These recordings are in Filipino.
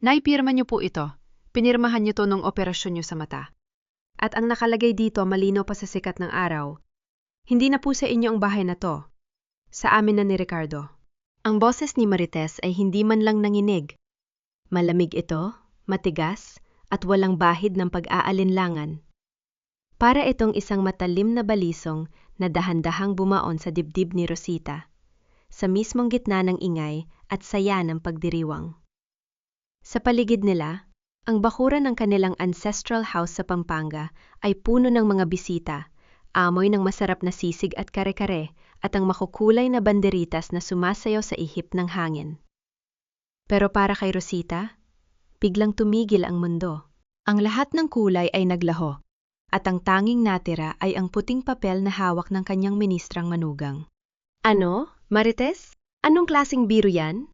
Naipirma niyo po ito. Pinirmahan niyo to nung operasyon niyo sa mata. At ang nakalagay dito malinaw pa sa sikat ng araw. Hindi na po sa inyo ang bahay na to. Sa amin na ni Ricardo. Ang boses ni Marites ay hindi man lang nanginig. Malamig ito, matigas, at walang bahid ng pag-aalinlangan. Para itong isang matalim na balisong na dahan-dahang bumaon sa dibdib ni Rosita, sa mismong gitna ng ingay at saya ng pagdiriwang. Sa paligid nila, ang bakuran ng kanilang ancestral house sa Pampanga ay puno ng mga bisita, amoy ng masarap na sisig at kare-kare at ang makukulay na banderitas na sumasayaw sa ihip ng hangin. Pero para kay Rosita, biglang tumigil ang mundo. Ang lahat ng kulay ay naglaho, at ang tanging natira ay ang puting papel na hawak ng kanyang ministrang manugang. Ano, Marites? Anong klasing biro yan?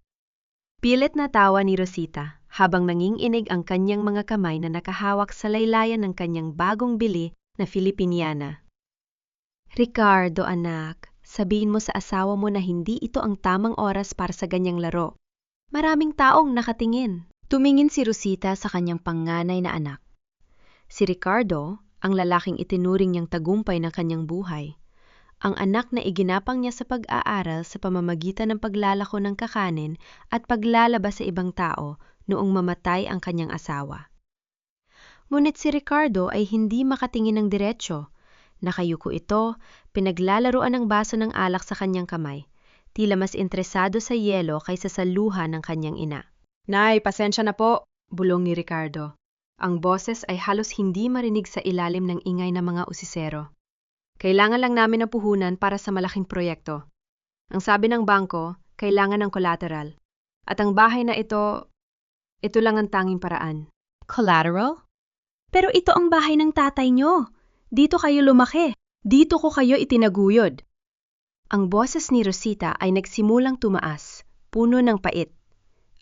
Pilit na tawa ni Rosita habang nanginginig ang kanyang mga kamay na nakahawak sa laylayan ng kanyang bagong bili na Filipiniana. Ricardo anak, sabihin mo sa asawa mo na hindi ito ang tamang oras para sa ganyang laro. Maraming taong nakatingin. Tumingin si Rosita sa kanyang panganay na anak. Si Ricardo, ang lalaking itinuring niyang tagumpay ng kanyang buhay. Ang anak na iginapang niya sa pag-aaral sa pamamagitan ng paglalako ng kakanin at paglalabas sa ibang tao noong mamatay ang kanyang asawa. Ngunit si Ricardo ay hindi makatingin ng diretsyo. Nakayuko ito, pinaglalaruan ng baso ng alak sa kanyang kamay. Tila mas interesado sa yelo kaysa sa luha ng kanyang ina. Nay, pasensya na po, bulong ni Ricardo. Ang boses ay halos hindi marinig sa ilalim ng ingay ng mga usisero. Kailangan lang namin ng puhunan para sa malaking proyekto. Ang sabi ng bangko, kailangan ng collateral. At ang bahay na ito lang ang tanging paraan. Collateral? Pero ito ang bahay ng tatay nyo. Dito kayo lumaki. Dito ko kayo itinaguyod. Ang boses ni Rosita ay nagsimulang tumaas, puno ng pait.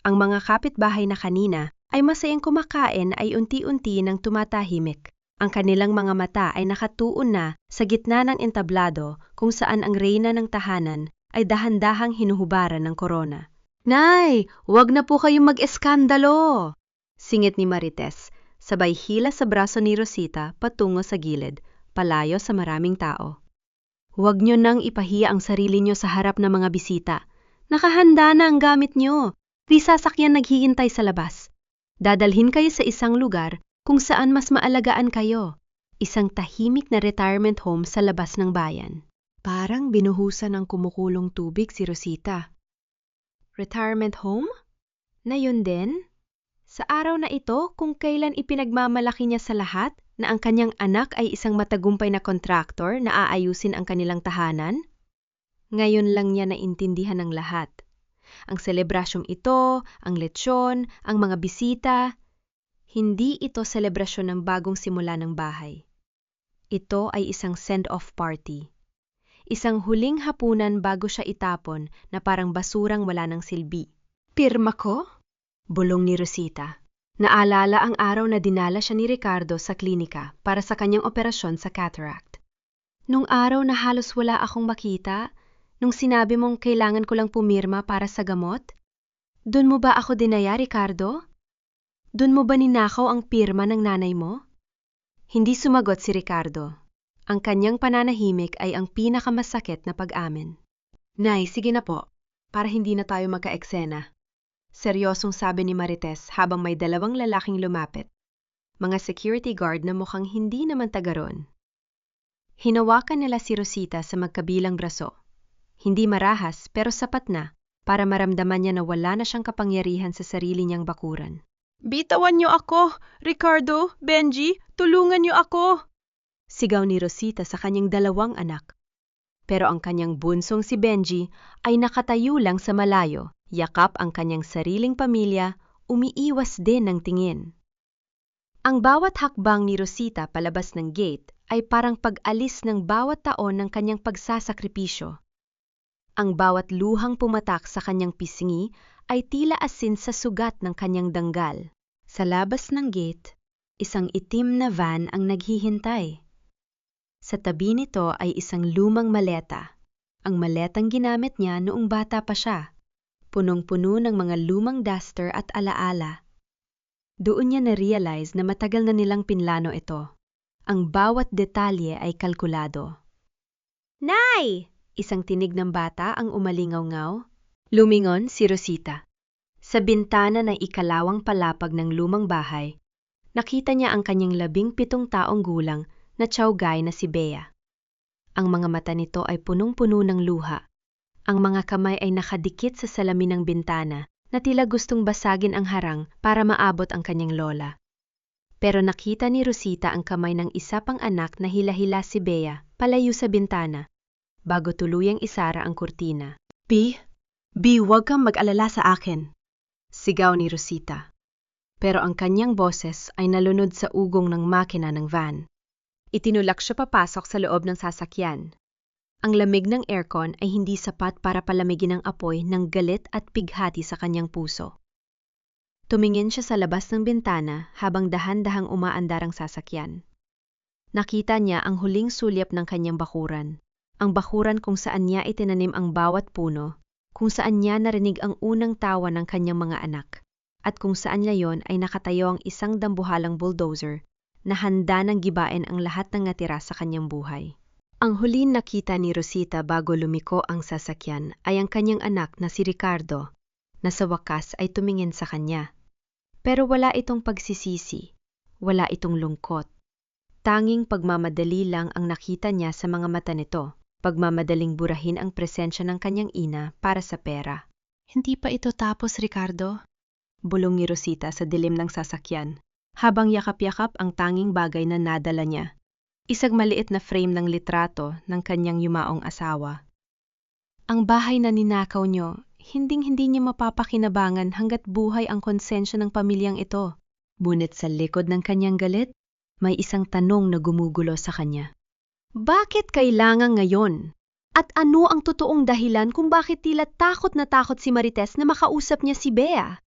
Ang mga kapitbahay na kanina ay masayang kumakain ay unti-unti nang tumatahimik. Ang kanilang mga mata ay nakatuon na sa gitna ng entablado kung saan ang reyna ng tahanan ay dahan-dahang hinuhubaran ng korona. Nay, wag na po kayong mag-eskandalo! Singit ni Marites, sabay hila sa braso ni Rosita patungo sa gilid, palayo sa maraming tao. Huwag nyo nang ipahiya ang sarili nyo sa harap ng mga bisita. Nakahanda na ang gamit nyo. Di sasakyan naghihintay sa labas. Dadalhin kayo sa isang lugar kung saan mas maalagaan kayo. Isang tahimik na retirement home sa labas ng bayan. Parang binuhusan ng kumukulong tubig si Rosita. Retirement home? Na yun din? Sa araw na ito kung kailan ipinagmamalaki niya sa lahat na ang kanyang anak ay isang matagumpay na kontraktor na aayusin ang kanilang tahanan? Ngayon lang niya naintindihan ng lahat. Ang selebrasyong ito, ang lechon, ang mga bisita, hindi ito selebrasyon ng bagong simula ng bahay. Ito ay isang send-off party. Isang huling hapunan bago siya itapon na parang basurang wala ng silbi. Pirma ko? Bulong ni Rosita. Naalala ang araw na dinala siya ni Ricardo sa klinika para sa kanyang operasyon sa cataract. Nung araw na halos wala akong makita, nung sinabi mong kailangan ko lang pumirma para sa gamot? Doon mo ba ako dinaya, Ricardo? Doon mo ba ninakaw ang pirma ng nanay mo? Hindi sumagot si Ricardo. Ang kanyang pananahimik ay ang pinakamasakit na pag-amin. Nay, sige na po, para hindi na tayo magka-eksena. Seryosong sabi ni Marites habang may dalawang lalaking lumapit. Mga security guard na mukhang hindi naman taga roon. Hinawakan nila si Rosita sa magkabilang braso. Hindi marahas pero sapat na para maramdaman niya na wala na siyang kapangyarihan sa sarili niyang bakuran. Bitawan niyo ako! Ricardo, Benji, tulungan niyo ako! Sigaw ni Rosita sa kanyang dalawang anak. Pero ang kanyang bunsong si Benji ay nakatayo lang sa malayo, yakap ang kanyang sariling pamilya, umiiwas din ng tingin. Ang bawat hakbang ni Rosita palabas ng gate ay parang pag-alis ng bawat taon ng kanyang pagsasakripisyo. Ang bawat luhang pumatak sa kanyang pisngi ay tila asin sa sugat ng kanyang danggal. Sa labas ng gate, isang itim na van ang naghihintay. Sa tabi nito ay isang lumang maleta. Ang maletang ginamit niya noong bata pa siya. Punong-puno ng mga lumang duster at alaala. Doon niya na-realize na matagal na nilang pinlano ito. Ang bawat detalye ay kalkulado. Nay! Isang tinig ng bata ang umalingaw-ngaw. Lumingon si Rosita. Sa bintana ng ikalawang palapag ng lumang bahay, nakita niya ang kanyang 17 taong gulang na tiyawgay na si Bea. Ang mga mata nito ay punong-puno ng luha. Ang mga kamay ay nakadikit sa salamin ng bintana na tila gustong basagin ang harang para maabot ang kanyang lola. Pero nakita ni Rosita ang kamay ng isa pang anak na hila-hila si Bea palayo sa bintana bago tuluyang isara ang kurtina. B, huwag kang mag-alala sa akin, sigaw ni Rosita. Pero ang kanyang boses ay nalunod sa ugong ng makina ng van. Itinulak siya papasok sa loob ng sasakyan. Ang lamig ng aircon ay hindi sapat para palamigin ang apoy ng galit at pighati sa kanyang puso. Tumingin siya sa labas ng bintana habang dahan-dahang umaandar ang sasakyan. Nakita niya ang huling sulyap ng kanyang bakuran. Ang bakuran kung saan niya itinanim ang bawat puno, kung saan niya narinig ang unang tawa ng kanyang mga anak, at kung saan ngayon ay nakatayo ang isang dambuhalang bulldozer na handa nang gibain ang lahat ng natira sa kanyang buhay. Ang huling nakita ni Rosita bago lumiko ang sasakyan ay ang kanyang anak na si Ricardo, na sa wakas ay tumingin sa kanya. Pero wala itong pagsisisi, wala itong lungkot. Tanging pagmamadali lang ang nakita niya sa mga mata nito, pagmamadaling burahin ang presensya ng kanyang ina para sa pera. Hindi pa ito tapos, Ricardo? Bulong ni Rosita sa dilim ng sasakyan, habang yakap-yakap ang tanging bagay na nadala niya. Isang maliit na frame ng litrato ng kanyang yumaong asawa. Ang bahay na ninakaw niyo, hinding-hindi niya mapapakinabangan hanggat buhay ang konsensya ng pamilyang ito. Ngunit sa likod ng kanyang galit, may isang tanong na gumugulo sa kanya. Bakit kailangan ngayon? At ano ang totoong dahilan kung bakit tila takot na takot si Marites na makausap niya si Bea?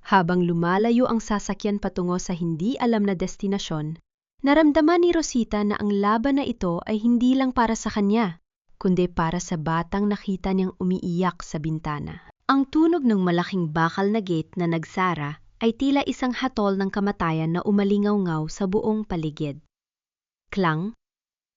Habang lumalayo ang sasakyan patungo sa hindi alam na destinasyon, naramdaman ni Rosita na ang laban na ito ay hindi lang para sa kanya, kundi para sa batang nakita niyang umiiyak sa bintana. Ang tunog ng malaking bakal na gate na nagsara ay tila isang hatol ng kamatayan na umalingaw-ngaw sa buong paligid. Klang,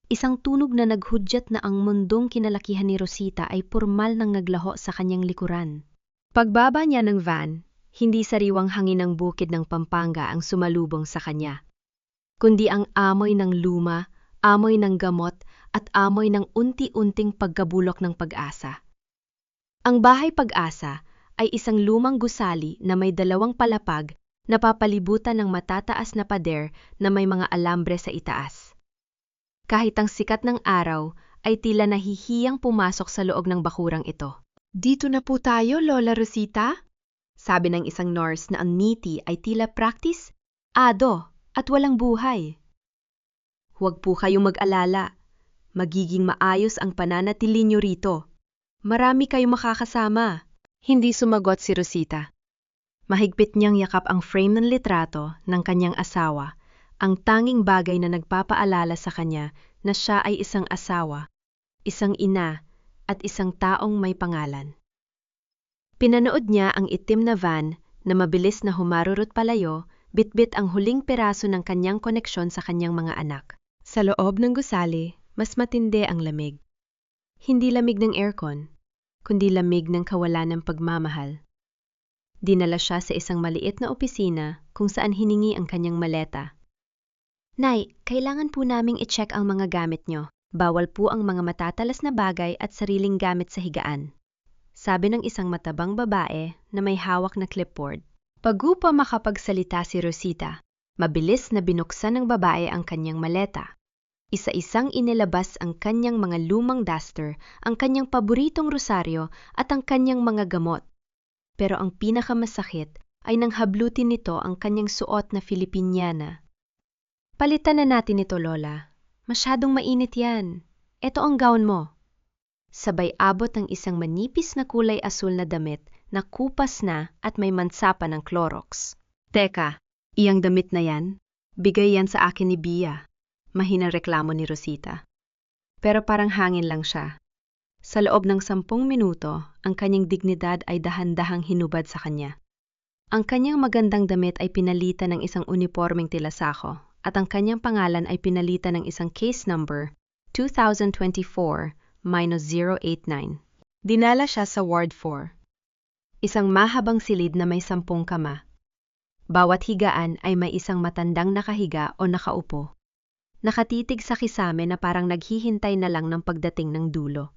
isang tunog na naghudyat na ang mundong kinalakihan ni Rosita ay pormal nang naglaho sa kanyang likuran. Pagbaba niya ng van, hindi sariwang hangin ng bukid ng Pampanga ang sumalubong sa kanya, kundi ang amoy ng luma, amoy ng gamot, at amoy ng unti-unting pagkabulok ng pag-asa. Ang bahay Pag-asa ay isang lumang gusali na may 2 palapag na papalibutan ng matataas na pader na may mga alambre sa itaas. Kahit ang sikat ng araw ay tila nahihiyang pumasok sa loob ng bakurang ito. Dito na po tayo, Lola Rosita? Sabi ng isang nurse na ang ngiti ay tila practice, ado, at walang buhay. Huwag po kayong mag-alala. Magiging maayos ang pananatili niyo rito. Marami kayong makakasama. Hindi sumagot si Rosita. Mahigpit niyang yakap ang frame ng litrato ng kanyang asawa, ang tanging bagay na nagpapaalala sa kanya na siya ay isang asawa, isang ina, at isang taong may pangalan. Pinanood niya ang itim na van na mabilis na humarurot palayo, bitbit ang huling peraso ng kanyang koneksyon sa kanyang mga anak. Sa loob ng gusali, mas matindi ang lamig. Hindi lamig ng aircon, kundi lamig ng kawalan ng pagmamahal. Dinala siya sa isang maliit na opisina kung saan hiningi ang kanyang maleta. Nay, kailangan po naming i-check ang mga gamit nyo. Bawal po ang mga matatalas na bagay at sariling gamit sa higaan. Sabi ng isang matabang babae na may hawak na clipboard. Bago pa makapagsalita si Rosita, mabilis na binuksan ng babae ang kanyang maleta. Isa-isang inilabas ang kanyang mga lumang duster, ang kanyang paboritong rosaryo at ang kanyang mga gamot. Pero ang pinakamasakit ay nang hablutin nito ang kanyang suot na Filipiniana. Palitan na natin ito, Lola. Masyadong mainit yan. Ito ang gown mo. Sabay abot ng isang manipis na kulay asul na damit na kupas na at may mansapa ng Clorox. Teka, iyang damit na yan? Bigay yan sa akin ni Bea. Mahinang reklamo ni Rosita. Pero parang hangin lang siya. Sa loob ng 10 minuto, ang kanyang dignidad ay dahan-dahang hinubad sa kanya. Ang kanyang magandang damit ay pinalitan ng isang unipormeng tilasako at ang kanyang pangalan ay pinalitan ng isang case number 2024-089. Dinala siya sa Ward 4. Isang mahabang silid na may 10 kama. Bawat higaan ay may isang matandang nakahiga o nakaupo. Nakatitig sa kisame na parang naghihintay na lang ng pagdating ng dulo.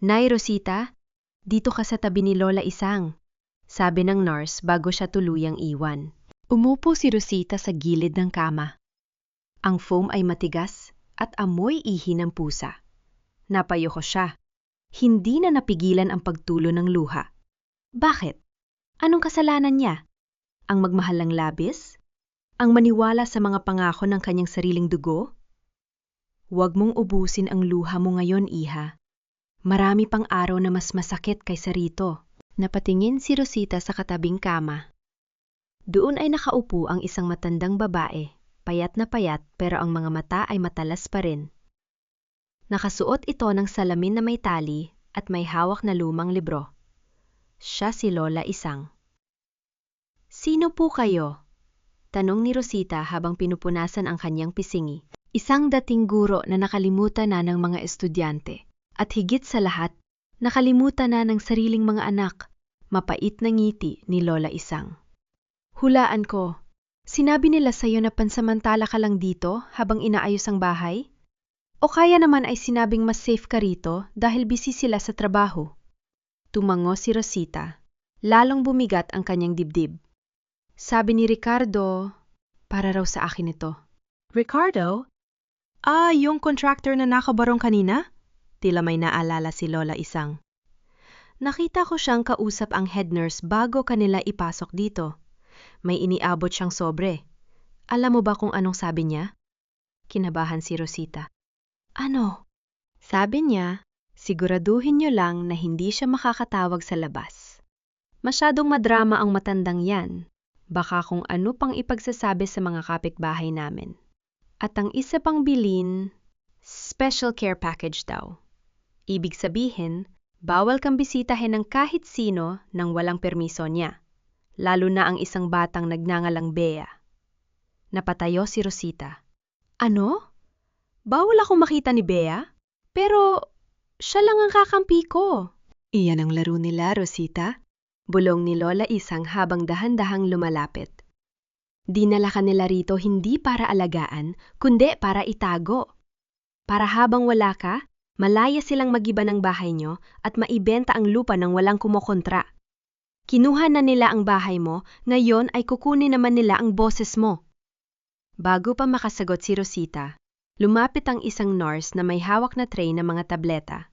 "Nay Rosita, dito ka sa tabi ni Lola Isang," sabi ng nurse bago siya tuluyang iwan. Umupo si Rosita sa gilid ng kama. Ang foam ay matigas at amoy ihi ng pusa. Napayoko siya. Hindi na napigilan ang pagtulo ng luha. Bakit? Anong kasalanan niya? Ang magmahal ng labis? Ang maniwala sa mga pangako ng kanyang sariling dugo? Huwag mong ubusin ang luha mo ngayon, iha. Marami pang araw na mas masakit kaysa rito. Napatingin si Rosita sa katabing kama. Doon ay nakaupo ang isang matandang babae, payat na payat pero ang mga mata ay matalas pa rin. Nakasuot ito ng salamin na may tali at may hawak na lumang libro. Siya si Lola Isang. "Sino po kayo?" tanong ni Rosita habang pinupunasan ang kanyang pisingi. Isang dating guro na nakalimutan na ng mga estudyante at higit sa lahat, nakalimutan na ng sariling mga anak. Mapait na ngiti ni Lola Isang. "Hulaan ko, sinabi nila sa'yo na pansamantala ka lang dito habang inaayos ang bahay? O kaya naman ay sinabing mas safe ka rito dahil busy sila sa trabaho?" Tumango si Rosita. Lalong bumigat ang kanyang dibdib. "Sabi ni Ricardo, para raw sa akin ito." "Ricardo? Yung contractor na nakabarong kanina?" Tila may naalala si Lola Isang. "Nakita ko siyang kausap ang head nurse bago kanila ipasok dito. May iniabot siyang sobre. Alam mo ba kung anong sabi niya?" Kinabahan si Rosita. "Ano?" "Sabi niya, siguraduhin niyo lang na hindi siya makakatawag sa labas. Masyadong madrama ang matandang yan. Baka kung ano pang ipagsasabi sa mga kapitbahay namin. At ang isa pang bilin, special care package daw. Ibig sabihin, bawal kang bisitahin ng kahit sino nang walang permiso niya. Lalo na ang isang batang nagngangalang Bea." Napatayo si Rosita. "Ano? Bawal akong makita ni Bea? Pero siya lang ang kakampi ko." "Iyan ang laro nila, Rosita," bulong ni Lola Isang habang dahan-dahang lumalapit. "Dinala ka nila rito hindi para alagaan, kundi para itago. Para habang wala ka, malaya silang magiba ng bahay nyo at maibenta ang lupa ng walang kumokontra. Kinuha na nila ang bahay mo, ngayon ay kukunin naman nila ang boses mo." Bago pa makasagot si Rosita, lumapit ang isang nurse na may hawak na tray ng mga tableta.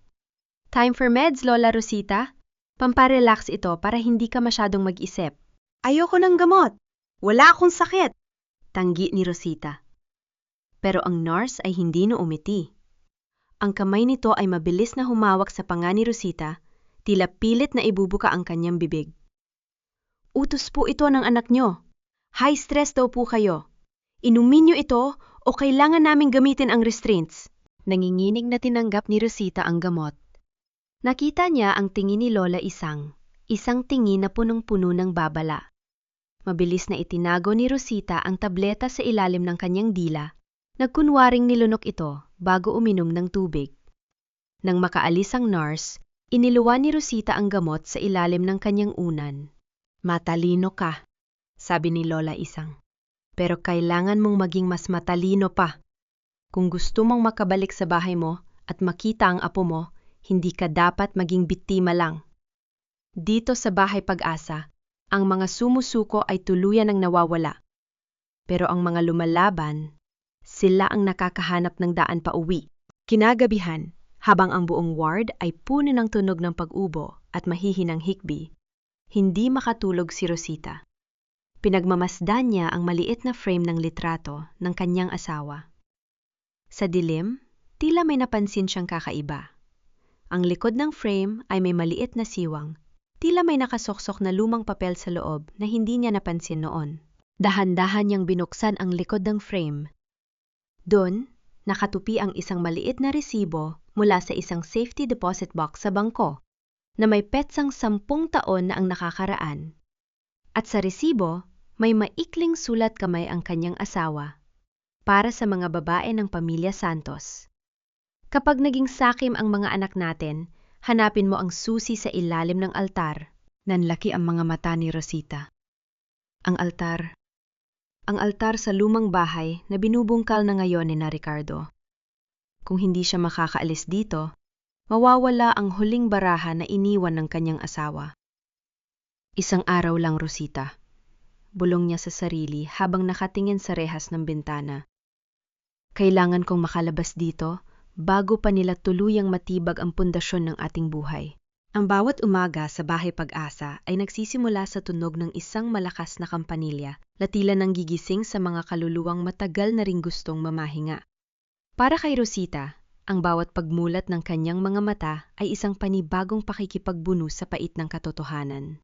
"Time for meds, Lola Rosita. Pamparelax ito para hindi ka masyadong mag-isip." "Ayoko ng gamot. Wala akong sakit," tanggi ni Rosita. Pero ang nurse ay hindi na umiti. Ang kamay nito ay mabilis na humawak sa panga ni Rosita, tila pilit na ibubuka ang kanyang bibig. "Utos po ito ng anak nyo. High stress daw po kayo. Inumin nyo ito o kailangan naming gamitin ang restraints." Nanginginig na tinanggap ni Rosita ang gamot. Nakita niya ang tingin ni Lola Isang, isang tingin na punong-puno ng babala. Mabilis na itinago ni Rosita ang tableta sa ilalim ng kanyang dila. Nagkunwaring nilunok ito bago uminom ng tubig. Nang makaalis ang nurse, iniluwan ni Rosita ang gamot sa ilalim ng kanyang unan. "Matalino ka," sabi ni Lola Isang. "Pero kailangan mong maging mas matalino pa. Kung gusto mong makabalik sa bahay mo at makita ang apo mo, hindi ka dapat maging biktima lang. Dito sa Bahay Pag-asa, ang mga sumusuko ay tuluyan ng nawawala. Pero ang mga lumalaban, sila ang nakakahanap ng daan pa uwi." Kinagabihan, habang ang buong ward ay puno ng tunog ng pag-ubo at mahihinang hikbi, hindi makatulog si Rosita. Pinagmamasdan niya ang maliit na frame ng litrato ng kanyang asawa. Sa dilim, tila may napansin siyang kakaiba. Ang likod ng frame ay may maliit na siwang, tila may nakasoksok na lumang papel sa loob na hindi niya napansin noon. Dahan-dahan niyang binuksan ang likod ng frame. Doon, nakatupi ang isang maliit na resibo mula sa isang safety deposit box sa bangko, na may petsang 10 taon na ang nakakaraan. At sa resibo, may maikling sulat kamay ang kanyang asawa para sa mga babae ng pamilya Santos. Kapag naging sakim ang mga anak natin, hanapin mo ang susi sa ilalim ng altar. Nanlaki ang mga mata ni Rosita. Ang altar sa lumang bahay na binubungkal na ngayon ni Ricardo. Kung hindi siya makakaalis dito, mawawala ang huling baraha na iniwan ng kanyang asawa. Isang araw lang, Rosita. Bulong niya sa sarili habang nakatingin sa rehas ng bintana. Kailangan kong makalabas dito bago pa nila tuluyang matibag ang pundasyon ng ating buhay. Ang bawat umaga sa Bahay Pag-asa ay nagsisimula sa tunog ng isang malakas na kampanilya na tila nang gigising sa mga kaluluwang matagal na ring gustong mamahinga. Para kay Rosita, ang bawat pagmulat ng kanyang mga mata ay isang panibagong pakikipagbuno sa pait ng katotohanan.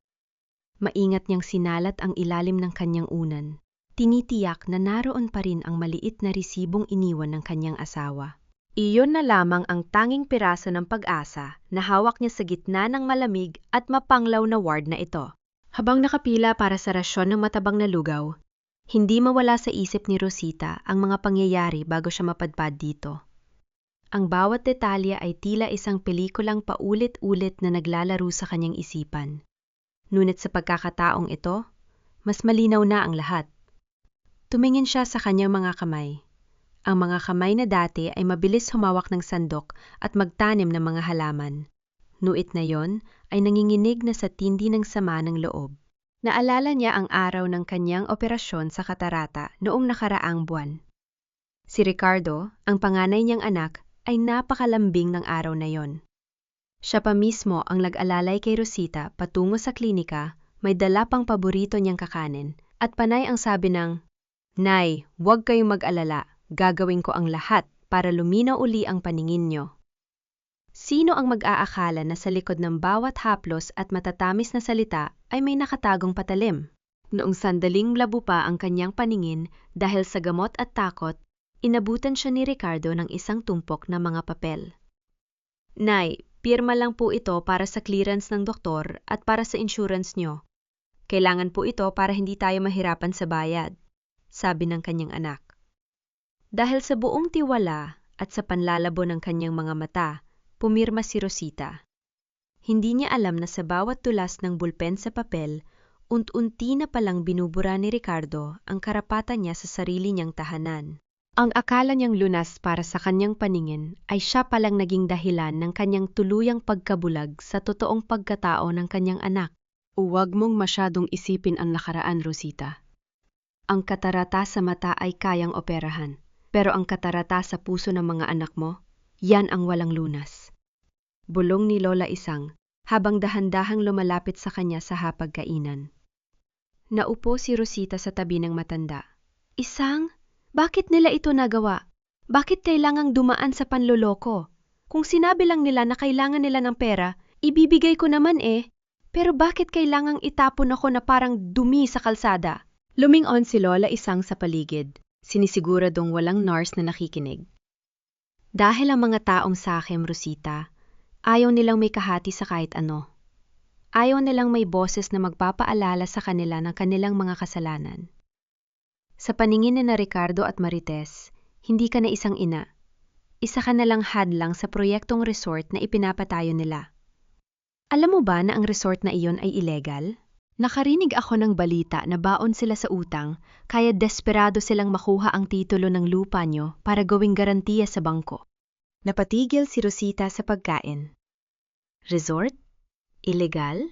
Maingat niyang sinalat ang ilalim ng kanyang unan. Tinitiyak na naroon pa rin ang maliit na resibong iniwan ng kanyang asawa. Iyon na lamang ang tanging piraso ng pag-asa na hawak niya sa gitna ng malamig at mapanglaw na ward na ito. Habang nakapila para sa rasyon ng matabang na lugaw, hindi mawala sa isip ni Rosita ang mga pangyayari bago siya mapadpad dito. Ang bawat detalye ay tila isang pelikulang paulit-ulit na naglalaro sa kanyang isipan. Ngunit sa pagkakataong ito, mas malinaw na ang lahat. Tumingin siya sa kanyang mga kamay. Ang mga kamay na dati ay mabilis humawak ng sandok at magtanim ng mga halaman. Nuit na yon ay nanginginig na sa tindi ng sama ng loob. Naalala niya ang araw ng kanyang operasyon sa katarata noong nakaraang buwan. Si Ricardo, ang panganay niyang anak, ay napakalambing ng araw na yon. Siya pa mismo ang nag-alalay kay Rosita patungo sa klinika, may dala pang paborito niyang kakanin, at panay ang sabi ng, "Nay, huwag kayong mag-alala. Gagawin ko ang lahat para luminaw uli ang paningin nyo." Sino ang mag-aakala na sa likod ng bawat haplos at matatamis na salita ay may nakatagong patalim? Noong sandaling labo pa ang kanyang paningin dahil sa gamot at takot, inabutan siya ni Ricardo ng isang tumpok na mga papel. "Nay, pirma lang po ito para sa clearance ng doktor at para sa insurance nyo. Kailangan po ito para hindi tayo mahirapan sa bayad," sabi ng kanyang anak. Dahil sa buong tiwala at sa panlalabo ng kanyang mga mata, pumirma si Rosita. Hindi niya alam na sa bawat tulas ng bulpen sa papel, unti-unti na palang binubura ni Ricardo ang karapatan niya sa sarili niyang tahanan. Ang akala niyang lunas para sa kanyang paningin ay siya palang naging dahilan ng kanyang tuluyang pagkabulag sa totoong pagkatao ng kanyang anak. Huwag mong masyadong isipin ang nakaraan, Rosita. Ang katarata sa mata ay kayang operahan. Pero ang katarata sa puso ng mga anak mo, yan ang walang lunas. Bulong ni Lola Isang habang dahan-dahang lumalapit sa kanya sa hapagkainan. Naupo si Rosita sa tabi ng matanda. "Isang, bakit nila ito nagawa? Bakit kailangang dumaan sa panloloko? Kung sinabi lang nila na kailangan nila ng pera, ibibigay ko naman eh. Pero bakit kailangang itapon ako na parang dumi sa kalsada?" Lumingon si Lola Isang sa paligid. Sinisiguradong walang nurse na nakikinig. Dahil ang mga taong sakim, Rosita, ayaw nilang may kahati sa kahit ano. Ayaw nilang may boses na magpapaalala sa kanila ng kanilang mga kasalanan. Sa paningin ni Ricardo at Marites, hindi ka na isang ina. Isa ka na lang hadlang sa proyektong resort na ipinapatayo nila. Alam mo ba na ang resort na iyon ay illegal? Nakarinig ako ng balita na baon sila sa utang, kaya desperado silang makuha ang titulo ng lupa nyo para gawing garantiya sa bangko. Napatigil si Rosita sa pagkain. Resort? Illegal?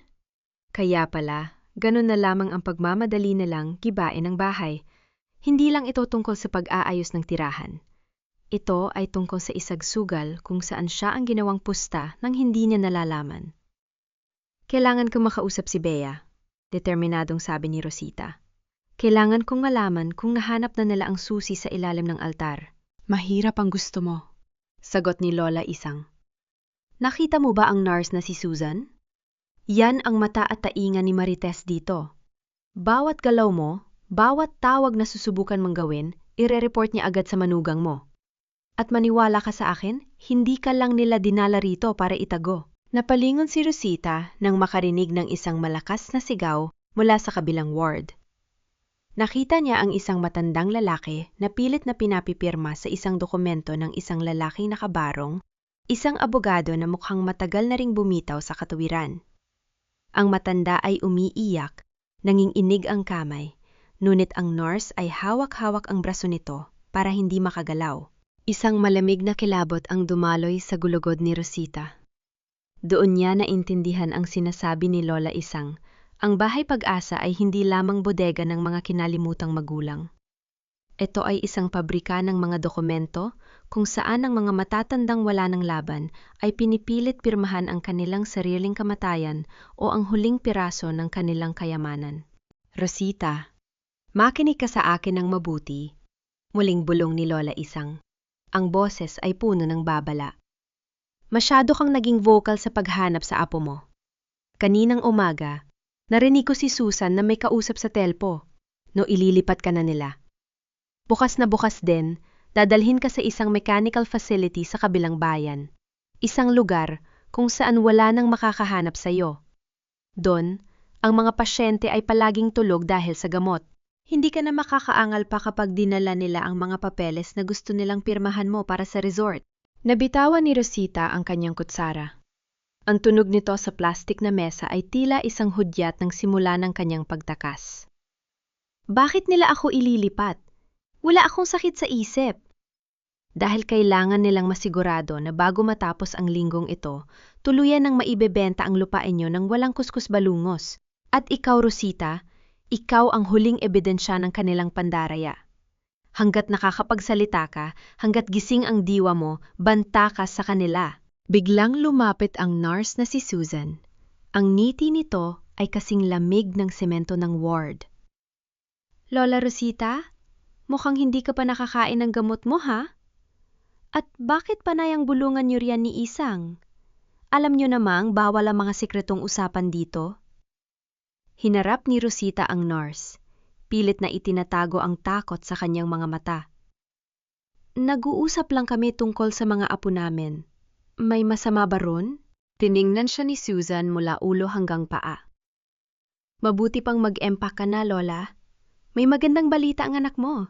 Kaya pala, ganun na lamang ang pagmamadali nilang gibain ang bahay. Hindi lang ito tungkol sa pag-aayos ng tirahan. Ito ay tungkol sa isagsugal kung saan siya ang ginawang pusta nang hindi niya nalalaman. Kailangan kong makausap si Bea. Determinadong sabi ni Rosita. Kailangan kong malaman kung nahanap na nila ang susi sa ilalim ng altar. Mahirap ang gusto mo, sagot ni Lola Isang. Nakita mo ba ang nurse na si Susan? Yan ang mata at taingan ni Marites dito. Bawat galaw mo, bawat tawag na susubukan mong gawin, ire-report niya agad sa manugang mo. At maniwala ka sa akin, hindi ka lang nila dinala rito para itago. Napalingon si Rosita nang makarinig ng isang malakas na sigaw mula sa kabilang ward. Nakita niya ang isang matandang lalaki na pilit na pinapipirma sa isang dokumento ng isang lalaking nakabarong, isang abogado na mukhang matagal na ring bumitaw sa katuwiran. Ang matanda ay umiiyak, nanginginig ang kamay, ngunit ang nurse ay hawak-hawak ang braso nito para hindi makagalaw. Isang malamig na kilabot ang dumaloy sa gulugod ni Rosita. Doon niya naintindihan ang sinasabi ni Lola Isang. Ang Bahay Pag-asa ay hindi lamang bodega ng mga kinalimutang magulang. Ito ay isang pabrika ng mga dokumento kung saan ang mga matatandang wala ng laban ay pinipilit pirmahan ang kanilang sariling kamatayan o ang huling piraso ng kanilang kayamanan. Rosita, makinig ka sa akin ng mabuti, muling bulong ni Lola Isang. Ang boses ay puno ng babala. Masyado kang naging vocal sa paghanap sa apo mo. Kaninang umaga, narinig ko si Susan na may kausap sa telpo, no ililipat ka na nila. Bukas na bukas din, dadalhin ka sa isang mechanical facility sa kabilang bayan. Isang lugar kung saan wala nang makakahanap sa iyo. Doon, ang mga pasyente ay palaging tulog dahil sa gamot. Hindi ka na makakaangal pa kapag dinala nila ang mga papeles na gusto nilang pirmahan mo para sa resort. Nabitawan ni Rosita ang kanyang kutsara. Ang tunog nito sa plastik na mesa ay tila isang hudyat ng simula ng kanyang pagtakas. Bakit nila ako ililipat? Wala akong sakit sa isip. Dahil kailangan nilang masigurado na bago matapos ang linggong ito, tuluyan ng maibebenta ang lupain nyo ng walang kuskus balungos. At ikaw, Rosita, ikaw ang huling ebidensya ng kanilang pandaraya. Hanggat nakakapagsalita ka, hanggat gising ang diwa mo, banta ka sa kanila. Biglang lumapit ang nurse na si Susan. Ang ngiti nito ay kasing lamig ng semento ng ward. Lola Rosita, mukhang hindi ka pa nakakain ng gamot mo, ha? At bakit panay ang bulungan niyo riyan ni Isang? Alam niyo namang bawal ang mga sikretong usapan dito. Hinarap ni Rosita ang nurse. Pilit na itinatago ang takot sa kanyang mga mata. Nag-uusap lang kami tungkol sa mga apo namin. May masama ba ron? Tiningnan siya ni Susan mula ulo hanggang paa. Mabuti pang mag-empak ka na, Lola. May magandang balita ang anak mo.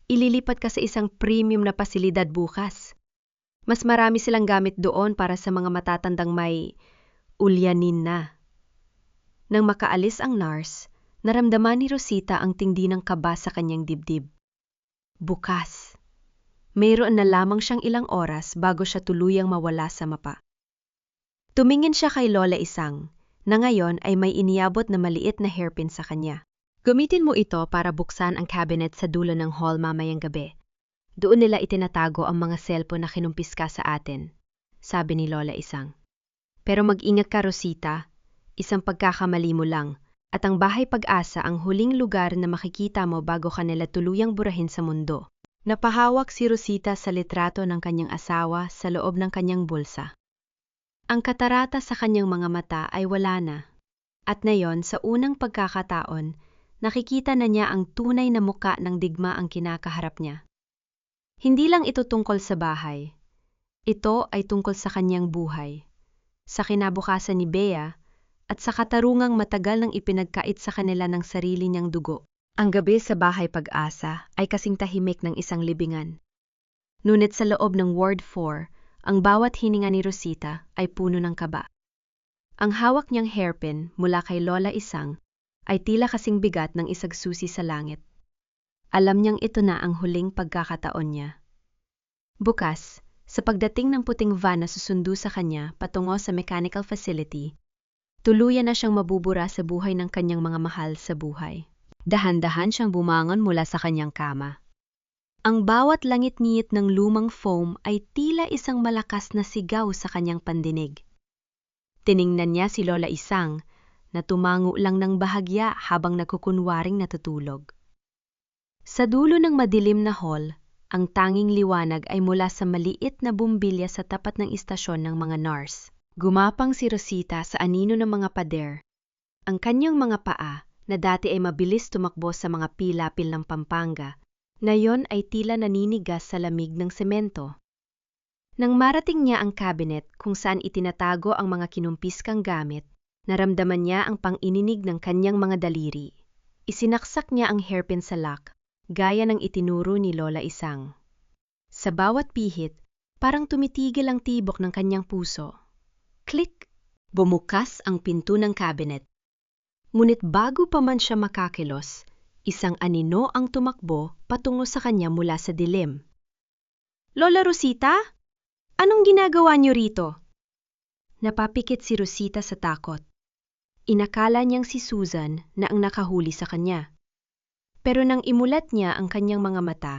Ililipat ka sa isang premium na pasilidad bukas. Mas marami silang gamit doon para sa mga matatandang may ulyanin na. Nang makaalis ang nurse, naramdaman ni Rosita ang tindi ng kaba sa kanyang dibdib. Bukas. Mayroon na lamang siyang ilang oras bago siya tuluyang mawala sa mapa. Tumingin siya kay Lola Isang, na ngayon ay may iniabot na maliit na hairpin sa kanya. Gamitin mo ito para buksan ang cabinet sa dulo ng hall mamayang gabi. Doon nila itinatago ang mga cellphone na kinumpiska sa atin, sabi ni Lola Isang. Pero mag-ingat ka, Rosita. Isang pagkakamali mo lang, at ang Bahay Pag-asa ang huling lugar na makikita mo bago ka nila tuluyang burahin sa mundo. Napahawak si Rosita sa litrato ng kanyang asawa sa loob ng kanyang bulsa. Ang katarata sa kanyang mga mata ay wala na. At ngayon, sa unang pagkakataon, nakikita na niya ang tunay na muka ng digma ang kinakaharap niya. Hindi lang ito tungkol sa bahay. Ito ay tungkol sa kanyang buhay. Sa kinabukasan ni Bea, at sa katarungang matagal nang ipinagkait sa kanila ng sarili niyang dugo. Ang gabi sa Bahay Pag-asa ay kasing tahimik ng isang libingan. Ngunit sa loob ng Ward 4, ang bawat hininga ni Rosita ay puno ng kaba. Ang hawak niyang hairpin mula kay Lola Isang ay tila kasing bigat ng isang susi sa langit. Alam niyang ito na ang huling pagkakataon niya. Bukas, sa pagdating ng puting van na susundo sa kanya patungo sa mechanical facility, tuluyan na siyang mabubura sa buhay ng kanyang mga mahal sa buhay. Dahan-dahan siyang bumangon mula sa kanyang kama. Ang bawat langit-ngit ng lumang foam ay tila isang malakas na sigaw sa kanyang pandinig. Tiningnan niya si Lola Isang na tumango lang ng bahagya habang nagkukunwaring natutulog. Sa dulo ng madilim na hall, ang tanging liwanag ay mula sa maliit na bumbilya sa tapat ng istasyon ng mga nurse. Gumapang si Rosita sa anino ng mga pader. Ang kanyang mga paa, na dati ay mabilis tumakbo sa mga pilapil ng Pampanga, ngayon ay tila naninigas sa lamig ng semento. Nang marating niya ang cabinet kung saan itinatago ang mga kinumpiskang gamit, Naramdaman niya ang pang-ininig ng kanyang mga daliri. Isinaksak niya ang hairpin sa lock, gaya ng itinuro ni Lola Isang. Sa bawat pihit, parang tumitigil ang tibok ng kanyang puso. Click! Bumukas ang pinto ng cabinet. Ngunit bago pa man siya makakilos, isang anino ang tumakbo patungo sa kanya mula sa dilim. Lola Rosita? Anong ginagawa niyo rito? Napapikit si Rosita sa takot. Inakala niyang si Susan na ang nakahuli sa kanya. Pero nang imulat niya ang kanyang mga mata,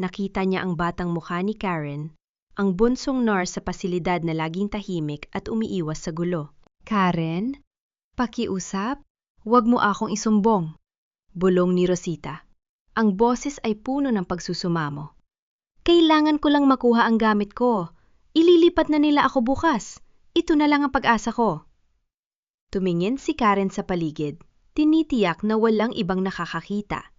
nakita niya ang batang mukha ni Karen, ang bunsong nurse sa pasilidad na laging tahimik at umiiwas sa gulo. Karen? Pakiusap? Huwag mo akong isumbong. Bulong ni Rosita. Ang boses ay puno ng pagsusumamo. Kailangan ko lang makuha ang gamit ko. Ililipat na nila ako bukas. Ito na lang ang pag-asa ko. Tumingin si Karen sa paligid, tinitiyak na walang ibang nakakakita.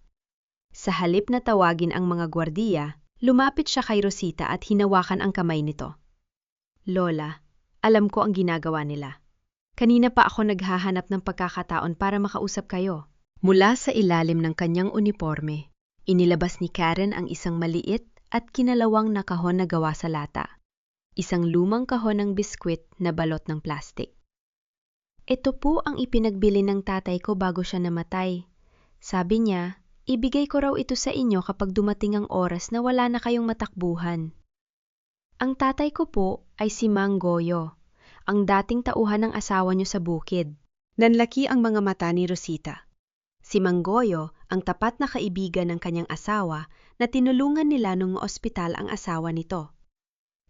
Sa halip na tawagin ang mga gwardiya, lumapit siya kay Rosita at hinawakan ang kamay nito. Lola, alam ko ang ginagawa nila. Kanina pa ako naghahanap ng pagkakataon para makausap kayo. Mula sa ilalim ng kanyang uniforme, inilabas ni Karen ang isang maliit at kinalawang na kahon na gawa sa lata. Isang lumang kahon ng biskwit na balot ng plastik. Ito po ang ipinagbili ng tatay ko bago siya namatay. Sabi niya, ibigay ko raw ito sa inyo kapag dumating ang oras na wala na kayong matakbuhan. Ang tatay ko po ay si Mang Goyo, ang dating tauhan ng asawa niyo sa bukid. Nanlaki ang mga mata ni Rosita. Si Mang Goyo ang tapat na kaibigan ng kanyang asawa na tinulungan nila nung ospital ang asawa nito.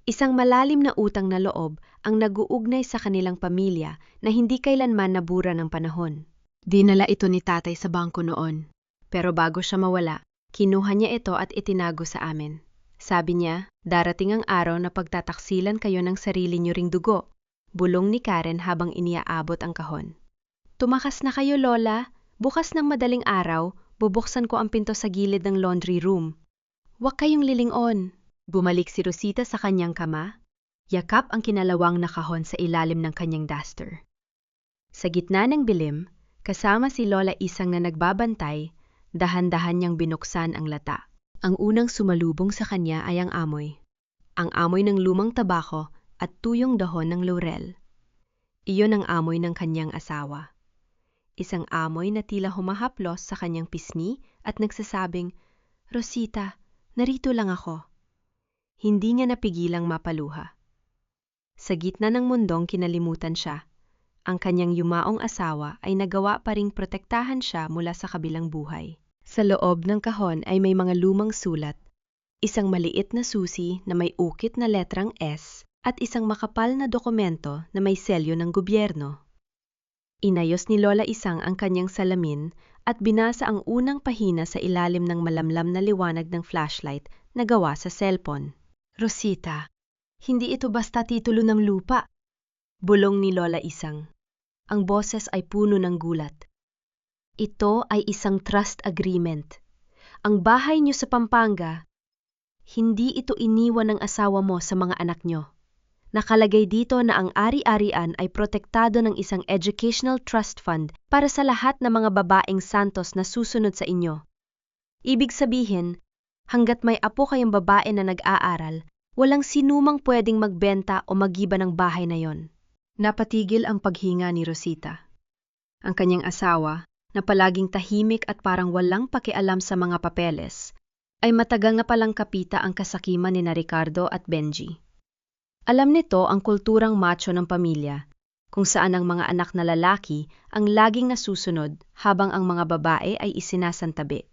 Isang malalim na utang na loob ang nag-uugnay sa kanilang pamilya na hindi kailanman nabura ng panahon. Dinala ito ni tatay sa bangko noon. Pero bago siya mawala, kinuha niya ito at itinago sa amin. Sabi niya, darating ang araw na pagtataksilan kayo ng sarili niyo ring dugo. Bulong ni Karen habang iniaabot ang kahon. Tumakas na kayo, Lola. Bukas ng madaling araw, bubuksan ko ang pinto sa gilid ng laundry room. Huwag kayong lilingon. Bumalik si Rosita sa kanyang kama. Yakap ang kinalawang na kahon sa ilalim ng kanyang duster. Sa gitna ng bilim, kasama si Lola Isang na nagbabantay, dahan-dahan niyang binuksan ang lata. Ang unang sumalubong sa kanya ay ang amoy. Ang amoy ng lumang tabako at tuyong dahon ng laurel. Iyon ang amoy ng kanyang asawa. Isang amoy na tila humahaplos sa kanyang pisngi at nagsasabing, Rosita, narito lang ako. Hindi niya napigilang mapaluha. Sa gitna ng mundong kinalimutan siya, ang kanyang yumaong asawa ay nagawa pa ring protektahan siya mula sa kabilang buhay. Sa loob ng kahon ay may mga lumang sulat, isang maliit na susi na may ukit na letrang S at isang makapal na dokumento na may selyo ng gobyerno. Inayos ni Lola Isang ang kanyang salamin at binasa ang unang pahina sa ilalim ng malamlam na liwanag ng flashlight na gawa sa cellphone. Rosita, hindi ito basta titulo ng lupa. Bulong ni Lola Isang. Ang boses ay puno ng gulat. Ito ay isang trust agreement. Ang bahay niyo sa Pampanga, hindi ito iniwan ng asawa mo sa mga anak niyo. Nakalagay dito na ang ari-arian ay protektado ng isang educational trust fund para sa lahat ng mga babaeng santos na susunod sa inyo. Ibig sabihin, hanggat may apo kayong babae na nag-aaral, walang sinumang pwedeng magbenta o magiba ng bahay na yon. Napatigil ang paghinga ni Rosita. Ang kanyang asawa, na palaging tahimik at parang walang pakialam sa mga papeles, ay matagal na palang kapita ang kasakiman ni Ricardo at Benji. Alam nito ang kulturang macho ng pamilya, kung saan ang mga anak na lalaki ang laging nasusunod habang ang mga babae ay isinasantabi.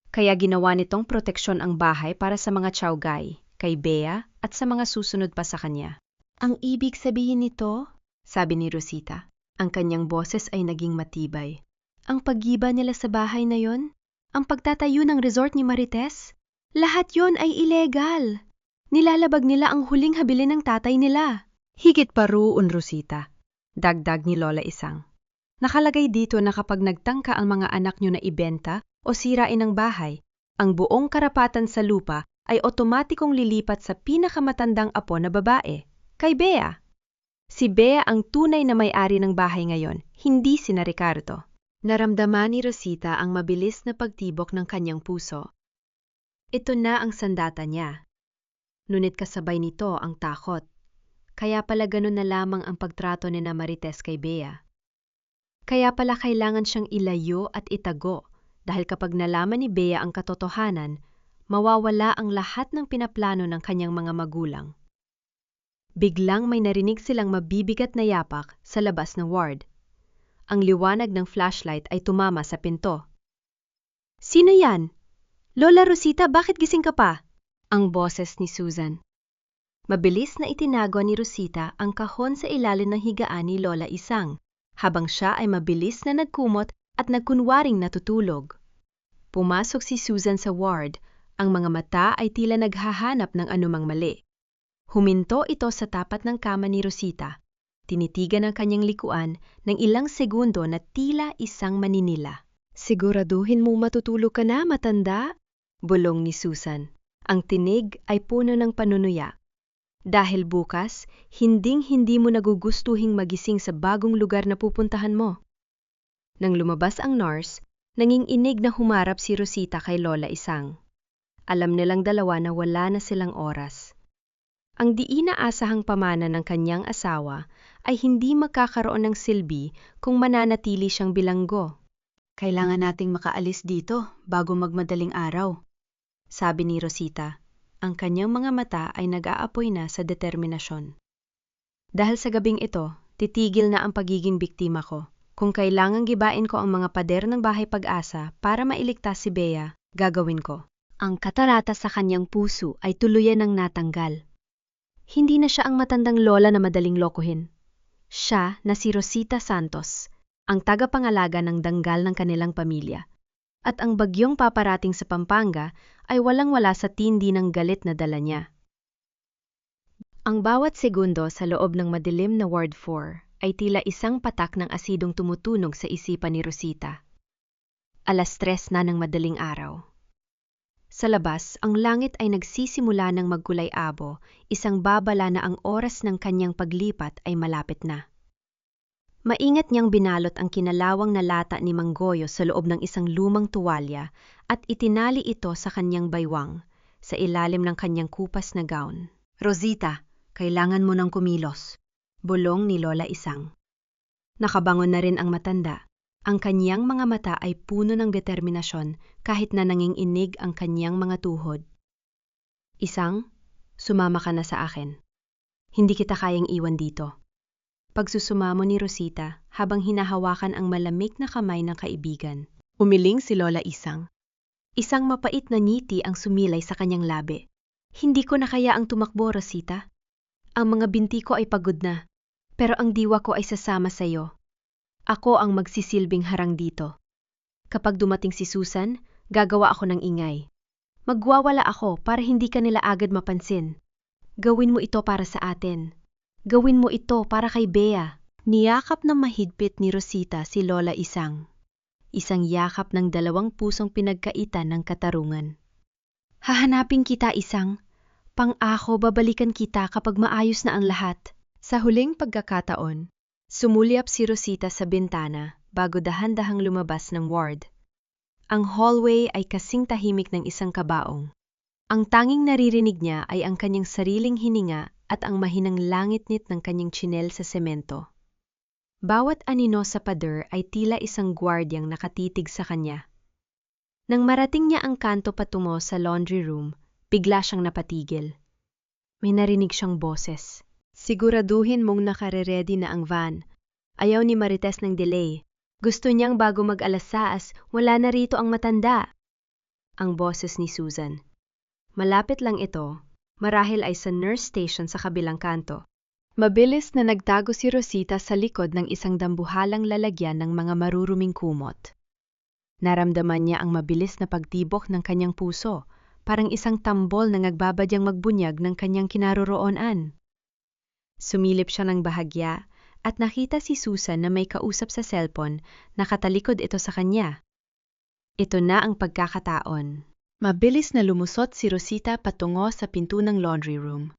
Kaya ginawa nitong proteksyon ang bahay para sa mga tiyawgay, kay Bea at sa mga susunod pa sa kanya. Ang ibig sabihin nito, sabi ni Rosita, ang kanyang boses ay naging matibay. Ang paggiba nila sa bahay na yon, ang pagtatayo ng resort ni Marites, lahat yon ay illegal. Nilalabag nila ang huling habilin ng tatay nila. Higit pa roon, Rosita, dagdag ni Lola Isang. Nakalagay dito na kapag nagtangka ang mga anak nyo na ibenta o sirain ang bahay, ang buong karapatan sa lupa ay otomatikong lilipat sa pinakamatandang apo na babae, kay Bea. Si Bea ang tunay na may-ari ng bahay ngayon, hindi sina Ricardo. Naramdaman ni Rosita ang mabilis na pagtibok ng kanyang puso. Ito na ang sandata niya. Ngunit kasabay nito ang takot. Kaya pala ganun na lamang ang pagtrato ni Marites kay Bea. Kaya pala kailangan siyang ilayo at itago dahil kapag nalaman ni Bea ang katotohanan, mawawala ang lahat ng pinaplano ng kanyang mga magulang. Biglang may narinig silang mabibigat na yapak sa labas ng ward. Ang liwanag ng flashlight ay tumama sa pinto. "Sino yan? Lola Rosita, bakit gising ka pa?" Ang boses ni Susan. Mabilis na itinago ni Rosita ang kahon sa ilalim ng higaan ni Lola Isang, habang siya ay mabilis na nagkumot at nagkunwaring natutulog. Pumasok si Susan sa ward, ang mga mata ay tila naghahanap ng anumang mali. Huminto ito sa tapat ng kama ni Rosita. Tinitigan ang kanyang likuan ng ilang segundo na tila isang maninila. "Siguraduhin mo matutulog ka na, matanda?" bulong ni Susan. Ang tinig ay puno ng panunuya. "Dahil bukas, hinding-hindi mo nagugustuhing magising sa bagong lugar na pupuntahan mo." Nang lumabas ang nurse, nanginginig na humarap si Rosita kay Lola Isang. Alam nilang dalawa na wala na silang oras. Ang di inaasahang pamana ng kanyang asawa ay hindi magkakaroon ng silbi kung mananatili siyang bilanggo. "Kailangan nating makaalis dito bago magmadaling araw," sabi ni Rosita. Ang kanyang mga mata ay nag-aapoy na sa determinasyon. "Dahil sa gabing ito, titigil na ang pagiging biktima ko. Kung kailangang gibain ko ang mga pader ng Bahay Pag-asa para mailigtas si Bea, gagawin ko." Ang katarata sa kanyang puso ay tuluyan ng natanggal. Hindi na siya ang matandang lola na madaling lokohin. Siya na si Rosita Santos, ang tagapangalaga ng danggal ng kanilang pamilya. At ang bagyong paparating sa Pampanga ay walang-wala sa tindi ng galit na dala niya. Ang bawat segundo sa loob ng madilim na Ward 4 ay tila isang patak ng asidong tumutunog sa isipan ni Rosita. 3:00 na ng madaling araw. Sa labas, ang langit ay nagsisimula ng magkulay-abo, isang babala na ang oras ng kanyang paglipat ay malapit na. Maingat niyang binalot ang kinalawang na lata ni Manggoyo sa loob ng isang lumang tuwalya at itinali ito sa kanyang baywang, sa ilalim ng kanyang kupas na gown. "Rosita, kailangan mo ng kumilos," bulong ni Lola Isang. Nakabangon na rin ang matanda. Ang kanyang mga mata ay puno ng determinasyon kahit na nanginginig ang kanyang mga tuhod. "Isang, sumama ka na sa akin. Hindi kita kayang iwan dito." Pagsusumamo ni Rosita habang hinahawakan ang malamig na kamay ng kaibigan. Umiling si Lola Isang. Isang mapait na ngiti ang sumilay sa kanyang labi. "Hindi ko na kaya ang tumakbo, Rosita. Ang mga binti ko ay pagod na, pero ang diwa ko ay sasama sa iyo. Ako ang magsisilbing harang dito. Kapag dumating si Susan, gagawa ako ng ingay. Magwawala ako para hindi ka nila agad mapansin. Gawin mo ito para sa atin. Gawin mo ito para kay Bea." Niyakap ng mahigpit ni Rosita si Lola Isang. Isang yakap ng dalawang pusong pinagkaitan ng katarungan. "Hahanapin kita, Isang. Pang-ako babalikan kita kapag maayos na ang lahat." Sa huling pagkakataon, sumulyap si Rosita sa bintana bago dahan-dahang lumabas ng ward. Ang hallway ay kasing tahimik ng isang kabaong. Ang tanging naririnig niya ay ang kanyang sariling hininga at ang mahinang langit-nit ng kanyang tsinel sa semento. Bawat anino sa pader ay tila isang gwardyang nakatitig sa kanya. Nang marating niya ang kanto patungo sa laundry room, bigla siyang napatigil. May narinig siyang boses. "Siguraduhin mong nakareredy na ang van. Ayaw ni Marites ng delay. Gusto niyang bago mag-alas-6, wala na rito ang matanda." Ang boses ni Susan. Malapit lang ito, marahil ay sa nurse station sa kabilang kanto. Mabilis na nagtago si Rosita sa likod ng isang dambuhalang lalagyan ng mga maruruming kumot. Naramdaman niya ang mabilis na pagtibok ng kanyang puso, parang isang tambol na nagbabadyang magbunyag ng kanyang kinaroroonan. Sumilip siya ng bahagya at nakita si Susan na may kausap sa cellphone, nakatalikod ito sa kanya. Ito na ang pagkakataon. Mabilis na lumusot si Rosita patungo sa pinto ng laundry room.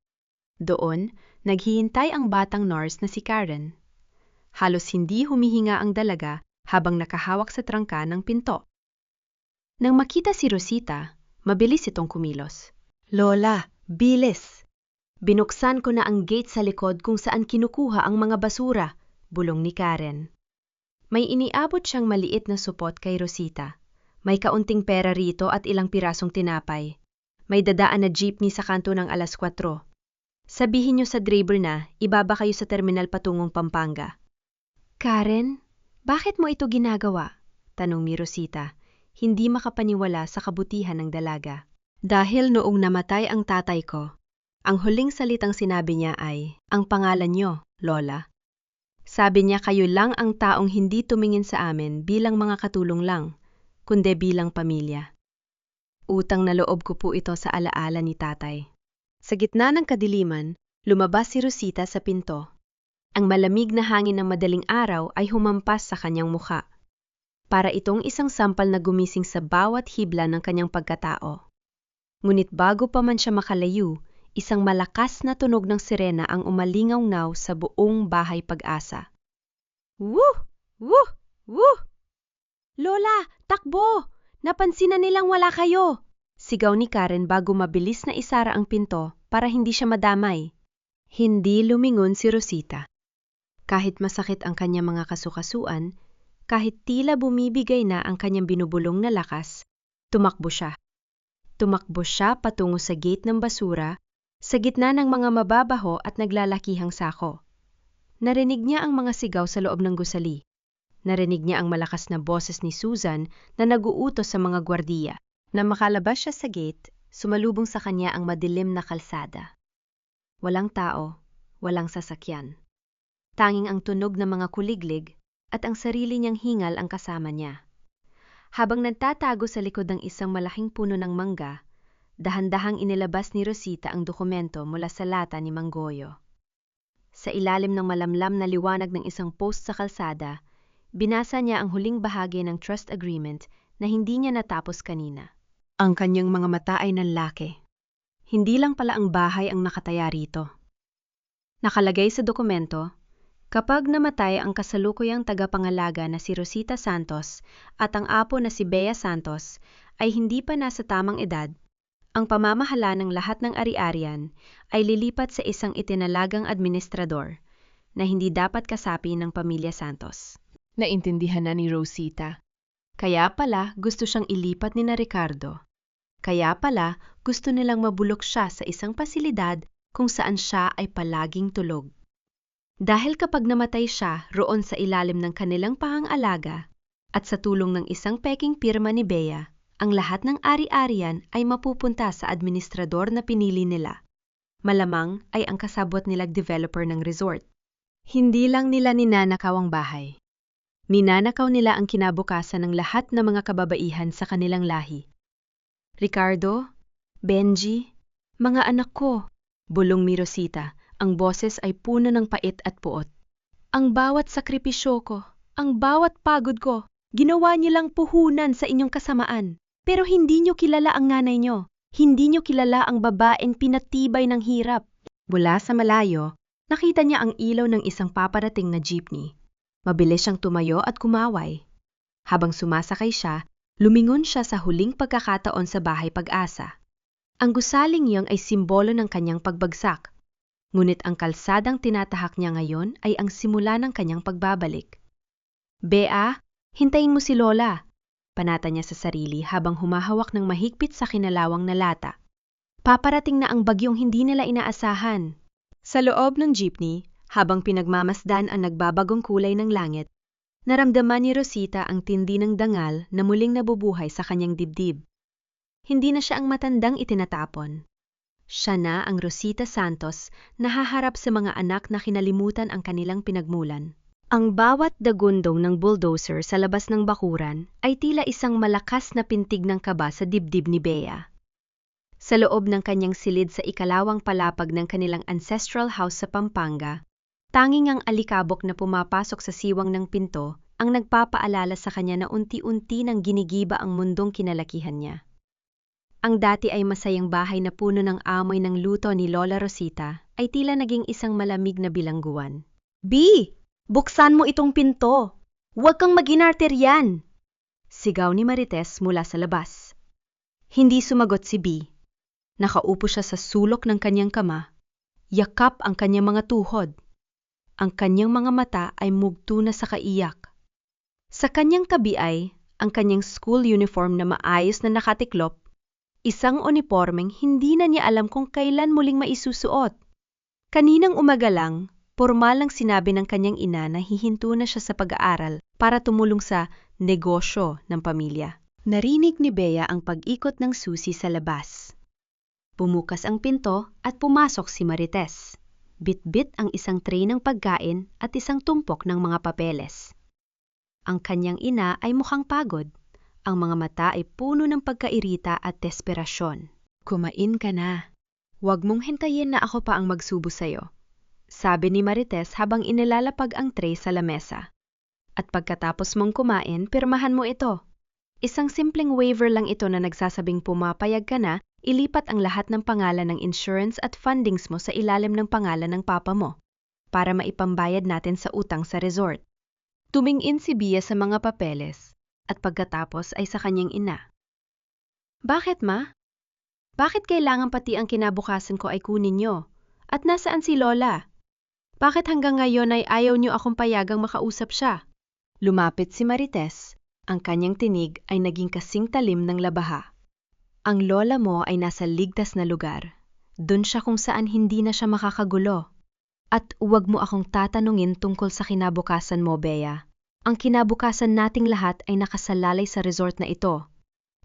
Doon, naghihintay ang batang nurse na si Karen. Halos hindi humihinga ang dalaga habang nakahawak sa trangka ng pinto. Nang makita si Rosita, mabilis itong kumilos. Lola, bilis! Binuksan ko na ang gate sa likod kung saan kinukuha ang mga basura, bulong ni Karen. May iniabot siyang maliit na supot kay Rosita. May kaunting pera rito at ilang pirasong tinapay. May dadaan na jeepney sa kanto ng 4:00. Sabihin niyo sa driver na ibaba kayo sa terminal patungong Pampanga. Karen, bakit mo ito ginagawa? Tanong ni Rosita, hindi makapaniwala sa kabutihan ng dalaga. Dahil noong namatay ang tatay ko, ang huling salitang sinabi niya ay, ang pangalan niyo, Lola. Sabi niya kayo lang ang taong hindi tumingin sa amin bilang mga katulong lang, kundi bilang pamilya. Utang na loob ko po ito sa alaala ni tatay. Sa gitna ng kadiliman, lumabas si Rosita sa pinto. Ang malamig na hangin ng madaling araw ay humampas sa kanyang mukha. Para itong isang sampal na gumising sa bawat hibla ng kanyang pagkatao. Ngunit bago pa man siya makalayo, isang malakas na tunog ng sirena ang umalingaw-ngaw sa buong bahay Pag-asa. Woo! Woo! Woo! Lola, takbo! Napansin na nilang wala kayo! Sigaw ni Karen bago mabilis na isara ang pinto para hindi siya madamay. Hindi lumingon si Rosita. Kahit masakit ang kanyang mga kasukasuan, kahit tila bumibigay na ang kanyang binubulong na lakas, tumakbo siya. Tumakbo siya patungo sa gate ng basura, sa gitna ng mga mababaho at naglalakihang sako. Narinig niya ang mga sigaw sa loob ng gusali. Narinig niya ang malakas na boses ni Susan na nag-uutos sa mga gwardiya. Nang makalabas siya sa gate, sumalubong sa kanya ang madilim na kalsada. Walang tao, walang sasakyan. Tanging ang tunog ng mga kuliglig at ang sarili niyang hingal ang kasama niya. Habang nagtatago sa likod ng isang malaking puno ng mangga, dahan-dahang inilabas ni Rosita ang dokumento mula sa lata ni Mang Goyo. Sa ilalim ng malamlam na liwanag ng isang post sa kalsada, binasa niya ang huling bahagi ng trust agreement na hindi niya natapos kanina. Ang kanyang mga mata ay nanlaki. Hindi lang pala ang bahay ang nakataya rito. Nakalagay sa dokumento, kapag namatay ang kasalukuyang tagapangalaga na si Rosita Santos at ang apo na si Bea Santos ay hindi pa nasa tamang edad, ang pamamahala ng lahat ng ari-arian ay lilipat sa isang itinalagang administrador na hindi dapat kasapi ng pamilya Santos. Naintindihan na ni Rosita. Kaya pala gusto siyang ilipat ni na Ricardo. Kaya pala gusto nilang mabulok siya sa isang pasilidad kung saan siya ay palaging tulog. Dahil kapag namatay siya roon sa ilalim ng kanilang pangangalaga at sa tulong ng isang peking pirma ni Bea, ang lahat ng ari-arian ay mapupunta sa administrador na pinili nila. Malamang ay ang kasabwat nilang developer ng resort. Hindi lang nila ninanakaw ang bahay. Ninanakaw nila ang kinabukasan ng lahat ng mga kababaihan sa kanilang lahi. Ricardo, Benji, mga anak ko, bulong ni Rosita, ang boses ay puno ng pait at puot. Ang bawat sakripisyo ko, ang bawat pagod ko, ginawa niyo lang puhunan sa inyong kasamaan. Pero hindi niyo kilala ang nanay niyo. Hindi niyo kilala ang babaeng pinatibay ng hirap. Mula sa malayo, nakita niya ang ilaw ng isang paparating na jeepney. Mabilis siyang tumayo at kumaway. Habang sumasakay siya, lumingon siya sa huling pagkakataon sa bahay Pag-asa. Ang gusaling iyon ay simbolo ng kanyang pagbagsak. Ngunit ang kalsadang tinatahak niya ngayon ay ang simula ng kanyang pagbabalik. Bea, hintayin mo si Lola, panata niya sa sarili habang humahawak ng mahigpit sa kinalawang na lata. Paparating na ang bagyong hindi nila inaasahan. Sa loob ng jeepney, habang pinagmamasdan ang nagbabagong kulay ng langit, naramdaman ni Rosita ang tindi ng dangal na muling nabubuhay sa kanyang dibdib. Hindi na siya ang matandang itinatapon. Siya na ang Rosita Santos na haharap sa mga anak na kinalimutan ang kanilang pinagmulan. Ang bawat dagundong ng bulldozer sa labas ng bakuran ay tila isang malakas na pintig ng kaba sa dibdib ni Bea. Sa loob ng kanyang silid sa ikalawang palapag ng kanilang ancestral house sa Pampanga, tanging ang alikabok na pumapasok sa siwang ng pinto ang nagpapaalala sa kanya na unti-unti nang ginigiba ang mundong kinalakihan niya. Ang dati ay masayang bahay na puno ng amoy ng luto ni Lola Rosita ay tila naging isang malamig na bilangguan. "B! Buksan mo itong pinto! Huwag kang mag-inarter yan!" Sigaw ni Marites mula sa labas. Hindi sumagot si B. Nakaupo siya sa sulok ng kanyang kama. Yakap ang kanyang mga tuhod. Ang kanyang mga mata ay mugto na sa kaiyak. Sa kanyang tabi ay ang kanyang school uniform na maayos na nakatiklop, isang uniformeng hindi na niya alam kung kailan muling maisusuot. Kaninang umaga lang, pormal lang sinabi ng kanyang ina na hihinto na siya sa pag-aaral para tumulong sa negosyo ng pamilya. Narinig ni Bea ang pag-ikot ng susi sa labas. Bumukas ang pinto at pumasok si Marites. Bit-bit ang isang tray ng pagkain at isang tumpok ng mga papeles. Ang kanyang ina ay mukhang pagod. Ang mga mata ay puno ng pagkairita at desperasyon. "Kumain ka na. Huwag mong hintayin na ako pa ang magsubo sa'yo," sabi ni Marites habang inilalapag ang tray sa lamesa. "At pagkatapos mong kumain, pirmahan mo ito." Isang simpleng waiver lang ito na nagsasabing pumapayag ka na ilipat ang lahat ng pangalan ng insurance at fundings mo sa ilalim ng pangalan ng papa mo para maipambayad natin sa utang sa resort. Tumingin si Bea sa mga papeles at pagkatapos ay sa kanyang ina. "Bakit, ma? Bakit kailangan pati ang kinabukasan ko ay kunin niyo? At nasaan si Lola? Bakit hanggang ngayon ay ayaw niyo akong payagang makausap siya?" Lumapit si Marites. Ang kanyang tinig ay naging kasing talim ng labaha. "Ang lola mo ay nasa ligtas na lugar. Doon siya kung saan hindi na siya makakagulo. At huwag mo akong tatanungin tungkol sa kinabukasan mo, Bea. Ang kinabukasan nating lahat ay nakasalalay sa resort na ito.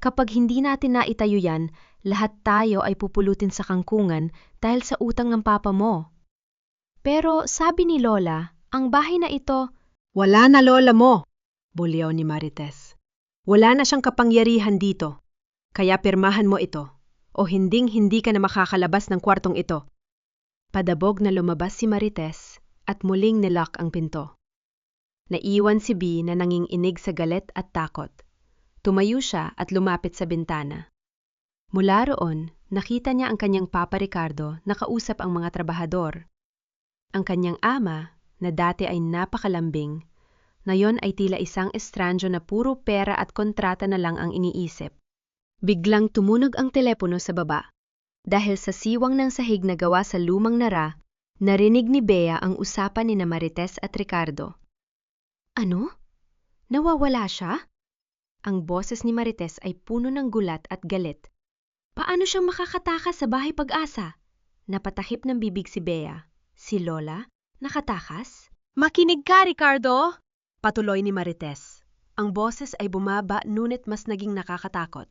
Kapag hindi natin naitayo yan, lahat tayo ay pupulutin sa kangkungan dahil sa utang ng papa mo." "Pero sabi ni Lola, ang bahay na ito..." "Wala na lola mo," bulyaw ni Marites. "Wala na siyang kapangyarihan dito. Kaya pirmahan mo ito, o hinding-hindi ka na makakalabas ng kwartong ito." Padabog na lumabas si Marites at muling nilock ang pinto. Naiwan si B na nanginginig sa galit at takot. Tumayo siya at lumapit sa bintana. Mula roon, nakita niya ang kanyang Papa Ricardo na kausap ang mga trabahador. Ang kanyang ama, na dati ay napakalambing, ngayon ay tila isang estranyo na puro pera at kontrata na lang ang iniisip. Biglang tumunog ang telepono sa baba. Dahil sa siwang ng sahig na gawa sa lumang nara, narinig ni Bea ang usapan ni Marites at Ricardo. "Ano? Nawawala siya?" Ang boses ni Marites ay puno ng gulat at galit. "Paano siyang makakatakas sa bahay Pag-asa?" Napatakip ng bibig si Bea. "Si Lola? Nakatakas?" "Makinig ka, Ricardo!" Patuloy ni Marites. Ang boses ay bumaba ngunit mas naging nakakatakot.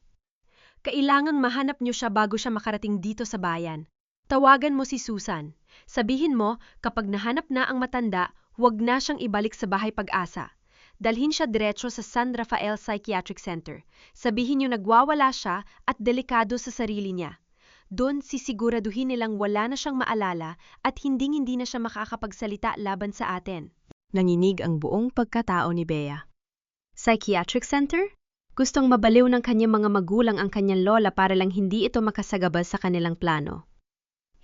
"Kailangang mahanap niyo siya bago siya makarating dito sa bayan. Tawagan mo si Susan. Sabihin mo, kapag nahanap na ang matanda, huwag na siyang ibalik sa bahay Pag-asa. Dalhin siya diretso sa San Rafael Psychiatric Center. Sabihin niyo nagwawala siya at delikado sa sarili niya. Doon sisiguraduhin nilang wala na siyang maalala at hinding-hindi na siya makakapagsalita laban sa atin." Nanginig ang buong pagkatao ni Bea. Psychiatric Center? Gustong mabaliw ng kanyang mga magulang ang kanyang lola para lang hindi ito makasagabal sa kanilang plano.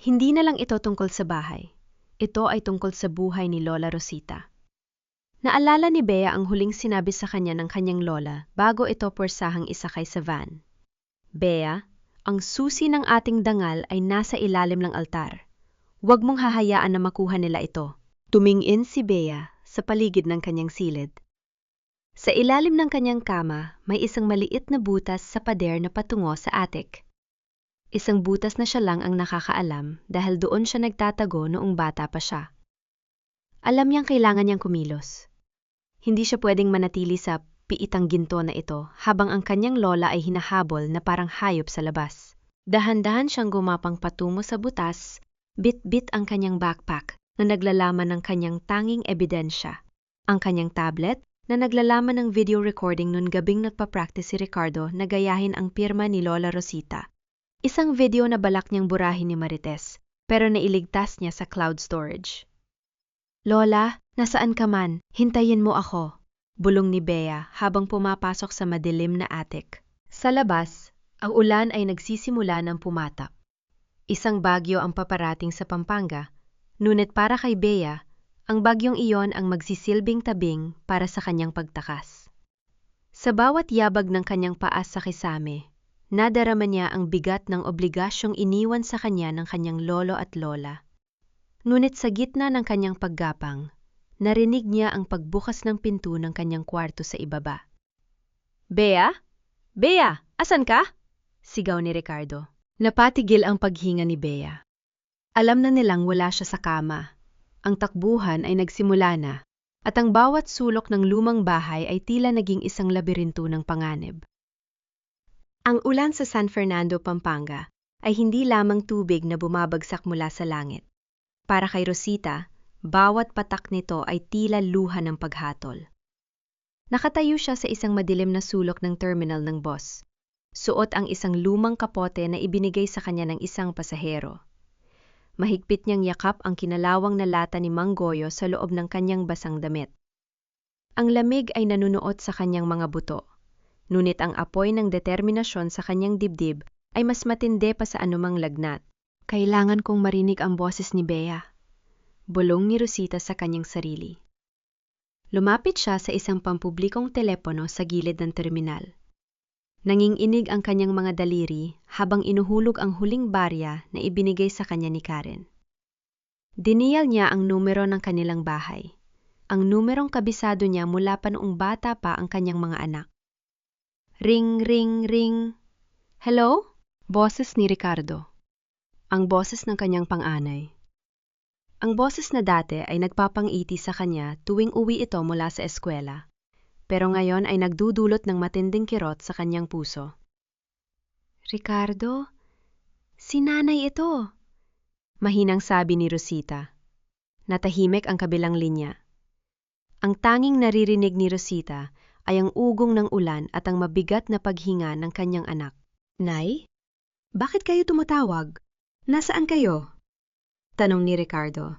Hindi na lang ito tungkol sa bahay. Ito ay tungkol sa buhay ni Lola Rosita. Naalala ni Bea ang huling sinabi sa kanya ng kanyang lola bago ito puwersahang isakay sa van. "Bea, ang susi ng ating dangal ay nasa ilalim ng altar. Huwag mong hahayaan na makuha nila ito." Tumingin si Bea sa paligid ng kanyang silid. Sa ilalim ng kanyang kama, may isang maliit na butas sa pader na patungo sa attic. Isang butas na siya lang ang nakakaalam dahil doon siya nagtatago noong bata pa siya. Alam niyang kailangan niyang kumilos. Hindi siya pwedeng manatili sa piitang ginto na ito habang ang kanyang lola ay hinahabol na parang hayop sa labas. Dahan-dahan siyang gumapang patungo sa butas, bit-bit ang kanyang backpack na naglalaman ng kanyang tanging ebidensya, ang kanyang tablet na naglalaman ng video recording noon gabing nagpa-practice si Ricardo na gayahin ang pirma ni Lola Rosita. Isang video na balak niyang burahin ni Marites, pero nailigtas niya sa cloud storage. "Lola, nasaan ka man? Hintayin mo ako," bulong ni Bea habang pumapasok sa madilim na attic. Sa labas, Ang ulan ay nagsisimula ng pumatak. Isang bagyo ang paparating sa Pampanga, ngunit para kay Bea, ang bagyong iyon ang magsisilbing tabing para sa kanyang pagtakas. Sa bawat yabag ng kanyang paa sa kisame, nadarama niya ang bigat ng obligasyong iniwan sa kanya ng kanyang lolo at lola. Ngunit sa gitna ng kanyang paggapang, narinig niya ang pagbukas ng pinto ng kanyang kwarto sa ibaba. "Bea? Bea, asan ka?" sigaw ni Ricardo. Napatigil ang paghinga ni Bea. Alam na nilang wala siya sa kama. Ang takbuhan ay nagsimula na, at ang bawat sulok ng lumang bahay ay tila naging isang labirinto ng panganib. Ang ulan sa San Fernando, Pampanga, ay hindi lamang tubig na bumabagsak mula sa langit. Para kay Rosita, bawat patak nito ay tila luha ng paghatol. Nakatayo siya sa isang madilim na sulok ng terminal ng bus. Suot ang isang lumang kapote na ibinigay sa kanya ng isang pasahero. Mahigpit niyang yakap ang kinalawang na lata ni Mang Goyo sa loob ng kanyang basang damit. Ang lamig ay nanunuot sa kanyang mga buto, ngunit ang apoy ng determinasyon sa kanyang dibdib ay mas matindi pa sa anumang lagnat. "Kailangan kong marinig ang boses ni Bea," bulong ni Rosita sa kanyang sarili. Lumapit siya sa isang pampublikong telepono sa gilid ng terminal. Nanginginig ang kanyang mga daliri habang inuhulog ang huling barya na ibinigay sa kanya ni Karen. Diniyal niya ang numero ng kanilang bahay, ang numerong kabisado niya mula pa noong bata pa ang kanyang mga anak. Ring, ring, ring. "Hello?" Boses ni Ricardo. Ang boses ng kanyang panganay. Ang boses na dati ay nagpapangiti sa kanya tuwing uwi ito mula sa eskwela, pero ngayon ay nagdudulot ng matinding kirot sa kanyang puso. "Ricardo, si nanay ito," mahinang sabi ni Rosita. Natahimik ang kabilang linya. Ang tanging naririnig ni Rosita ay ang ugong ng ulan at ang mabigat na paghinga ng kanyang anak. "Nay, bakit kayo tumatawag? Nasaan kayo?" tanong ni Ricardo.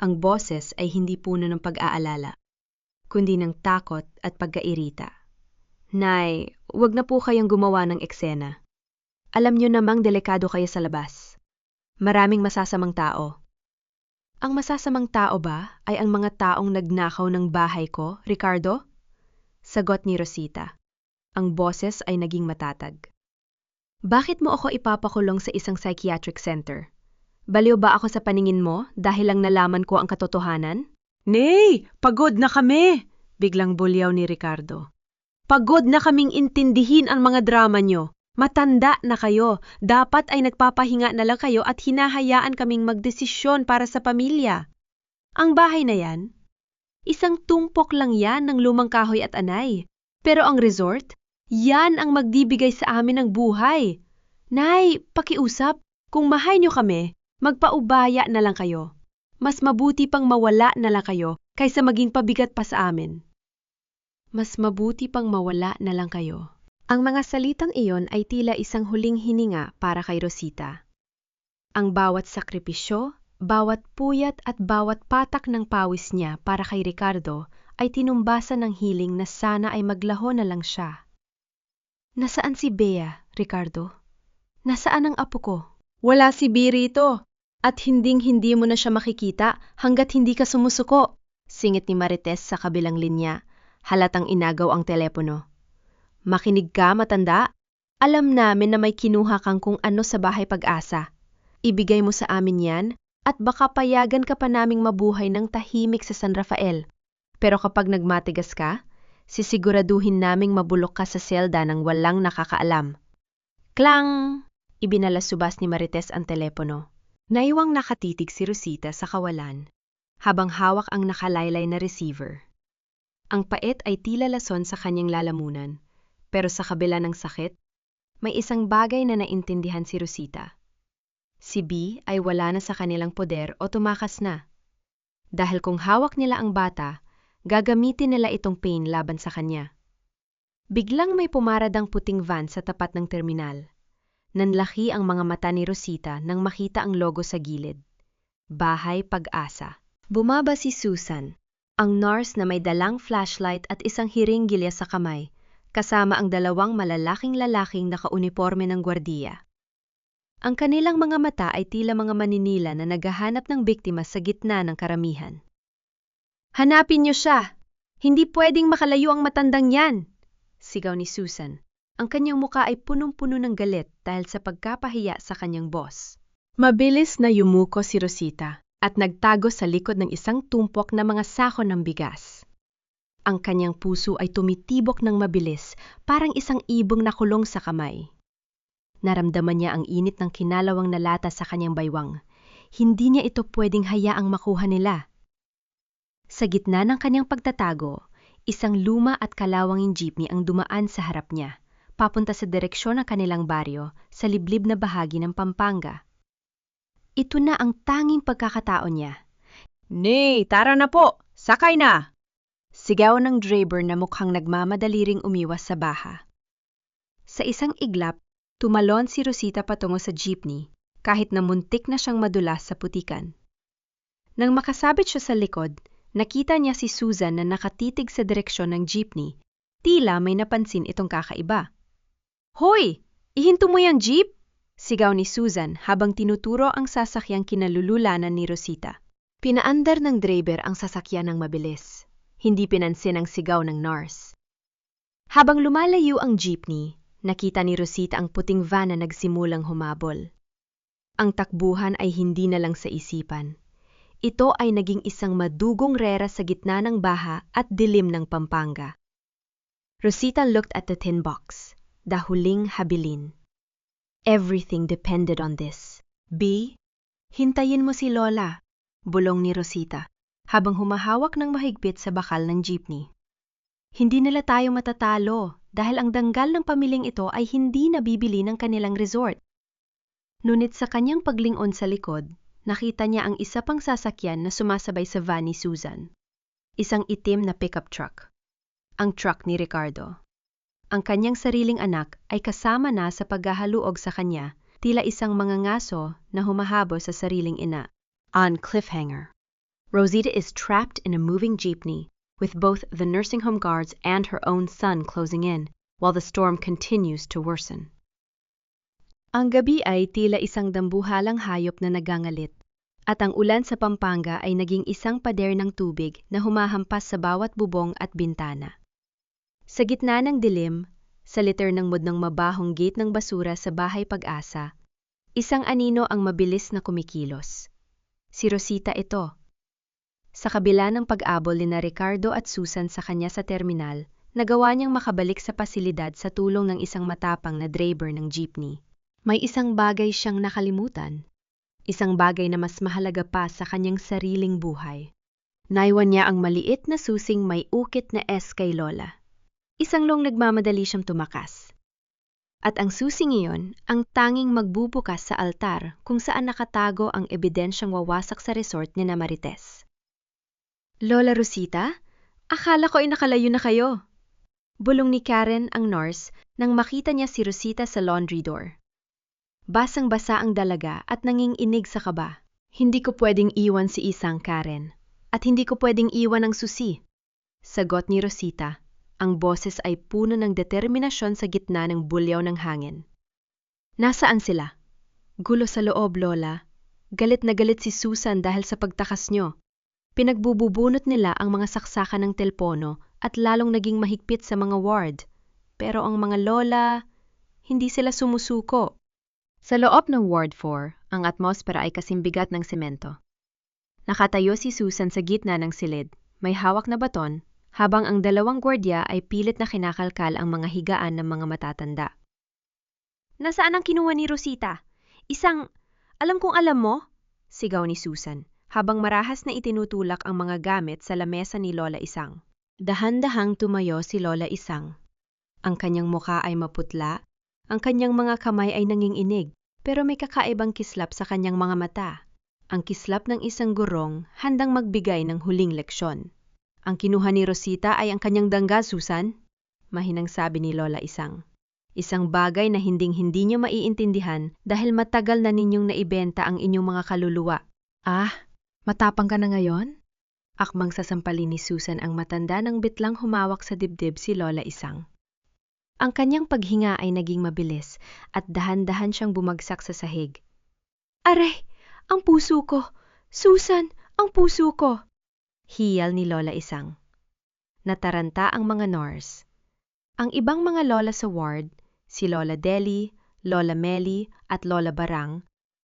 Ang boses ay hindi puno ng pag-aalala, kundi ng takot at pagkairita. "Nay, wag na po kayong gumawa ng eksena. Alam niyo namang delikado kayo sa labas. Maraming masasamang tao." "Ang masasamang tao ba ay ang mga taong nagnakaw ng bahay ko, Ricardo?" sagot ni Rosita. Ang boses ay naging matatag. "Bakit mo ako ipapakulong sa isang psychiatric center? Baliw ba ako sa paningin mo dahil lang nalaman ko ang katotohanan?" "Nay, pagod na kami!" biglang bulyaw ni Ricardo. "Pagod na kaming intindihin ang mga drama nyo. Matanda na kayo. Dapat ay nagpapahinga na lang kayo at hinahayaan kaming magdesisyon para sa pamilya. Ang bahay na yan, isang tumpok lang yan ng lumang kahoy at anay. Pero ang resort, yan ang magdibigay sa amin ng buhay. Nay, pakiusap, kung mahal nyo kami, magpaubaya na lang kayo. Mas mabuti pang mawala na lang kayo kaysa maging pabigat pa sa amin." Mas mabuti pang mawala na lang kayo. Ang mga salitang iyon ay tila isang huling hininga para kay Rosita. Ang bawat sakripisyo, bawat puyat at bawat patak ng pawis niya para kay Ricardo ay tinumbasan ng hiling na sana ay maglaho na lang siya. "Nasaan si Bea, Ricardo? Nasaan ang apo ko?" "Wala si Bea rito. At hinding-hindi mo na siya makikita hanggat hindi ka sumusuko," singit ni Marites sa kabilang linya, halatang inagaw ang telepono. "Makinig ka, matanda. Alam namin na may kinuha kang kung ano sa bahay Pag-asa. Ibigay mo sa amin yan at baka payagan ka pa naming mabuhay ng tahimik sa San Rafael. Pero kapag nagmatigas ka, sisiguraduhin naming mabulok ka sa selda ng walang nakakaalam." Klang! Ibinalasubas ni Marites ang telepono. Naiwang nakatitig si Rosita sa kawalan, habang hawak ang nakalaylay na receiver. Ang pait ay tila lason sa kanyang lalamunan, pero sa kabila ng sakit, may isang bagay na naintindihan si Rosita. Si Bea ay wala na sa kanilang poder o tumakas na. Dahil kung hawak nila ang bata, gagamitin nila itong pain laban sa kanya. Biglang may pumaradang puting van sa tapat ng terminal. Nanlaki ang mga mata ni Rosita nang makita ang logo sa gilid. Bahay Pag-asa. Bumaba si Susan, ang nurse na may dalang flashlight at isang hiringgilya sa kamay, kasama ang dalawang malalaking lalaking nakauniporme ng gwardiya. Ang kanilang mga mata ay tila mga maninila na naghahanap ng biktima sa gitna ng karamihan. "Hanapin niyo siya! Hindi pwedeng makalayo ang matandang yan!" sigaw ni Susan. Ang kanyang muka ay punong-puno ng galit dahil sa pagkapahiya sa kanyang boss. Mabilis na yumuko si Rosita at nagtago sa likod ng isang tumpok na mga sako ng bigas. Ang kanyang puso ay tumitibok ng mabilis, parang isang ibong nakulong sa kamay. Naramdaman niya ang init ng kinalawang na lata sa kanyang baywang. Hindi niya ito pwedeng hayaang makuha nila. Sa gitna ng kanyang pagtatago, isang luma at kalawanging jeepney ang dumaan sa harap niya, papunta sa direksyon ng kanilang baryo sa liblib na bahagi ng Pampanga. Ito na ang tanging pagkakataon niya. "Nay, tara na po! Sakay na!" sigaw ng driver na mukhang nagmamadali ring umiwas sa baha. Sa isang iglap, tumalon si Rosita patungo sa jeepney, kahit na muntik na siyang madulas sa putikan. Nang makasabit siya sa likod, nakita niya si Susan na nakatitig sa direksyon ng jeepney. Tila may napansin itong kakaiba. "Hoy! Ihinto mo yung jeep!" sigaw ni Susan habang tinuturo ang sasakyang kinalululanan ni Rosita. Pinaandar ng driver ang sasakyan ng mabilis. Hindi pinansin ang sigaw ng nurse. Habang lumalayo ang jeepney, nakita ni Rosita ang puting van na nagsimulang humabol. Ang takbuhan ay hindi na lang sa isipan. Ito ay naging isang madugong rera sa gitna ng baha at dilim ng Pampanga. Rosita looked at the tin box, the huling habilin. Everything depended on this. "B, hintayin mo si Lola," bulong ni Rosita, habang humahawak ng mahigpit sa bakal ng jeepney. "Hindi nila tayo matatalo dahil ang danggal ng pamilyang ito ay hindi nabibili ng kanilang resort." Ngunit sa kanyang paglingon sa likod, nakita niya ang isa pang sasakyan na sumasabay sa van ni Susan. Isang itim na pickup truck. Ang truck ni Ricardo. Ang kanyang sariling anak ay kasama na sa paghahaluog sa kanya, tila isang mangangaso na humahabol sa sariling ina. On cliffhanger. Rosita is trapped in a moving jeepney, with both the nursing home guards and her own son closing in, while the storm continues to worsen. Ang gabi ay tila isang dambuhalang hayop na nagangalit, at ang ulan sa Pampanga ay naging isang pader ng tubig na humahampas sa bawat bubong at bintana. Sa gitna ng dilim, sa liter ng mudnang mabahong gate ng basura sa Bahay Pag-asa, isang anino ang mabilis na kumikilos. Si Rosita ito. Sa kabila ng pag-abol ni Ricardo at Susan sa kanya sa terminal, nagawa niyang makabalik sa pasilidad sa tulong ng isang matapang na driver ng jeepney. May isang bagay siyang nakalimutan. Isang bagay na mas mahalaga pa sa kanyang sariling buhay. Naiwan niya ang maliit na susing may ukit na S kay Lola. Isang long nagmamadali siyang tumakas. At ang susing iyon ang tanging magbubukas sa altar kung saan nakatago ang ebidensyang wawasak sa resort ni na Marites. "Lola Rosita, akala ko ay nakalayo na kayo." Bulong ni Karen ang nurse nang makita niya si Rosita sa laundry door. Basang-basa ang dalaga at nanginginig sa kaba. "Hindi ko pwedeng iwan si isang Karen. At hindi ko pwedeng iwan ang susi." Sagot ni Rosita. Ang boses ay puno ng determinasyon sa gitna ng bulyaw ng hangin. "Nasaan sila?" "Gulo sa loob, Lola. Galit na galit si Susan dahil sa pagtakas nyo. Pinagbububunot nila ang mga saksakan ng telpono at lalong naging mahigpit sa mga ward. Pero ang mga lola, hindi sila sumusuko." Sa loob ng Ward 4, ang atmosfera ay kasimbigat ng semento. Nakatayo si Susan sa gitna ng silid, may hawak na baton, habang ang dalawang gwardya ay pilit na kinakalkal ang mga higaan ng mga matatanda. "Nasaan ang kinuha ni Rosita? Alam kong alam mo?" sigaw ni Susan, habang marahas na itinutulak ang mga gamit sa lamesa ni Lola Isang. Dahan-dahang tumayo si Lola Isang. Ang kanyang mukha ay maputla, ang kanyang mga kamay ay nanginginig, pero may kakaibang kislap sa kanyang mga mata. Ang kislap ng isang gurong handang magbigay ng huling leksyon. "Ang kinuha ni Rosita ay ang kanyang dangga, Susan," mahinang sabi ni Lola Isang. "Isang bagay na hinding-hindi niyo maiintindihan dahil matagal na ninyong naibenta ang inyong mga kaluluwa." "Ah, matapang ka na ngayon?" Akmang sasampalin ni Susan ang matanda nang bitlang humawak sa dibdib si Lola Isang. Ang kanyang paghinga ay naging mabilis at dahan-dahan siyang bumagsak sa sahig. Aray! Ang puso ko! Susan! Ang puso ko! Hiyal ni Lola Isang. Nataranta ang mga nurse. Ang ibang mga lola sa ward, si Lola Deli, Lola Meli at Lola Barang,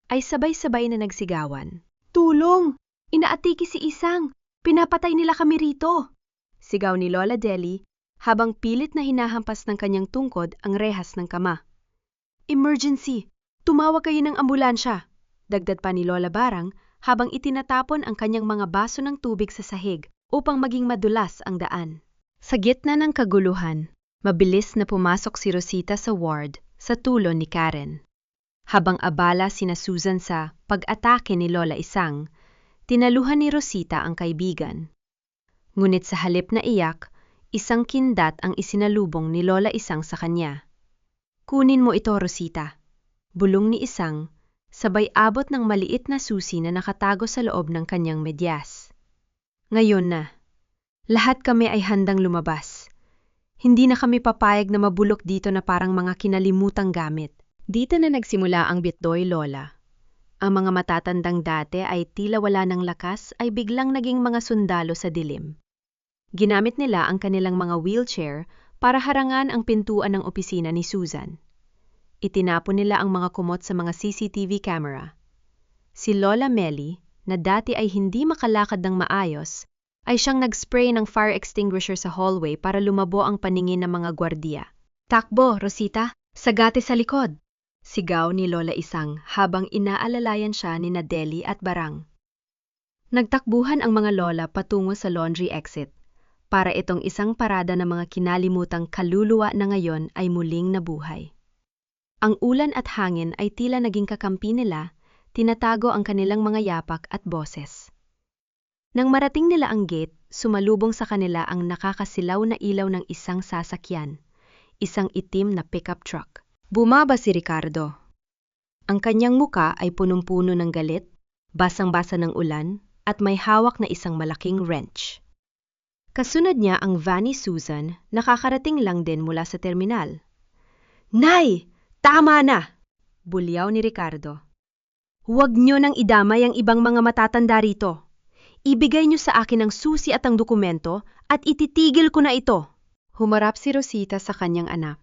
ay sabay-sabay na nagsigawan. Tulong! Inaatiki si Isang! Pinapatay nila kami rito! Sigaw ni Lola Deli habang pilit na hinahampas ng kanyang tungkod ang rehas ng kama. Emergency! Tumawag kayo ng ambulansya! Dagdag pa ni Lola Barang habang itinatapon ang kanyang mga baso ng tubig sa sahig upang maging madulas ang daan. Sa gitna ng kaguluhan, mabilis na pumasok si Rosita sa ward sa tulong ni Karen. Habang abala sina Susan sa pag-atake ni Lola Isang, tinaluhan ni Rosita ang kaibigan. Ngunit sa halip na iyak, isang kindat ang isinalubong ni Lola Isang sa kanya. Kunin mo ito, Rosita. Bulong ni Isang, sabay abot ng maliit na susi na nakatago sa loob ng kanyang medyas. Ngayon na, lahat kami ay handang lumabas. Hindi na kami papayag na mabulok dito na parang mga kinalimutang gamit. Dito na nagsimula ang bitdoy, Lola. Ang mga matatandang dati ay tila wala ng lakas ay biglang naging mga sundalo sa dilim. Ginamit nila ang kanilang mga wheelchair para harangan ang pintuan ng opisina ni Susan. Itinapon nila ang mga kumot sa mga CCTV camera. Si Lola Meli, na dati ay hindi makalakad ng maayos, ay siyang nag-spray ng fire extinguisher sa hallway para lumabo ang paningin ng mga gwardiya. Takbo, Rosita! Sagate sa likod! Sigaw ni Lola Isang habang inaalalayan siya ni Deli at Barang. Nagtakbuhan ang mga lola patungo sa laundry exit, para itong isang parada ng mga kinalimutang kaluluwa na ngayon ay muling nabuhay. Ang ulan at hangin ay tila naging kakampi nila, tinatago ang kanilang mga yapak at boses. Nang marating nila ang gate, sumalubong sa kanila ang nakakasilaw na ilaw ng isang sasakyan, isang itim na pickup truck. Bumaba si Ricardo. Ang kanyang muka ay punong-puno ng galit, basang-basa ng ulan, at may hawak na isang malaking wrench. Kasunod niya ang van ni Susan, nakakarating lang din mula sa terminal. Nay! Tama na! Bulyaw ni Ricardo. Huwag niyo nang idamay ang ibang mga matatanda rito. Ibigay niyo sa akin ang susi at ang dokumento at ititigil ko na ito. Humarap si Rosita sa kanyang anak.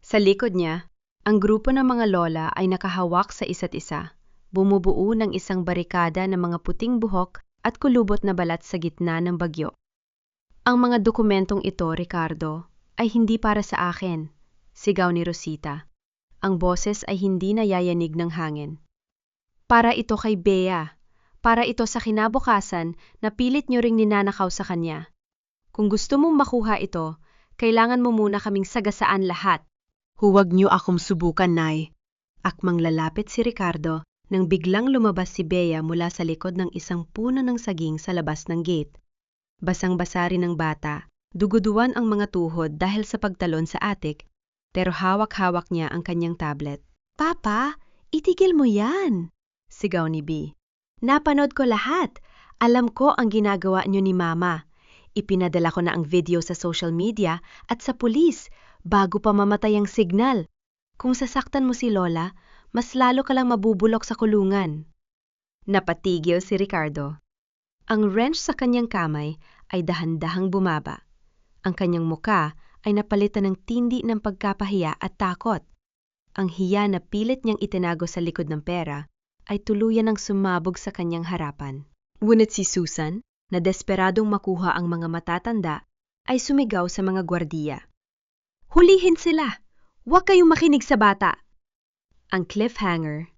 Sa likod niya, ang grupo ng mga lola ay nakahawak sa isa't isa, bumubuo ng isang barikada ng mga puting buhok at kulubot na balat sa gitna ng bagyo. Ang mga dokumentong ito, Ricardo, ay hindi para sa akin, sigaw ni Rosita. Ang boses ay hindi nayayanig ng hangin. Para ito kay Bea. Para ito sa kinabukasan na pilit niyo ring ninanakaw sa kanya. Kung gusto mong makuha ito, kailangan mo muna kaming sagasaan lahat. Huwag niyo akong subukan, Nay. Akmang lalapit si Ricardo nang biglang lumabas si Bea mula sa likod ng isang puno ng saging sa labas ng gate. Basang-basa rin ng bata, duguduan ang mga tuhod dahil sa pagtalon sa attic, pero hawak-hawak niya ang kanyang tablet. Papa, itigil mo yan! Sigaw ni B. Napanood ko lahat. Alam ko ang ginagawa niyo ni Mama. Ipinadala ko na ang video sa social media at sa pulis bago pa mamatay ang signal. Kung sasaktan mo si Lola, mas lalo ka lang mabubulok sa kulungan. Napatigil si Ricardo. Ang wrench sa kanyang kamay ay dahan-dahang bumaba. Ang kanyang muka ay napalitan ng tindi ng pagkapahiya at takot. Ang hiya na pilit niyang itinago sa likod ng pera ay tuluyan ng sumabog sa kanyang harapan. Ngunit si Susan, na desperadong makuha ang mga matatanda, ay sumigaw sa mga gwardiya. Hulihin sila! Huwag kayong makinig sa bata! Ang cliffhanger,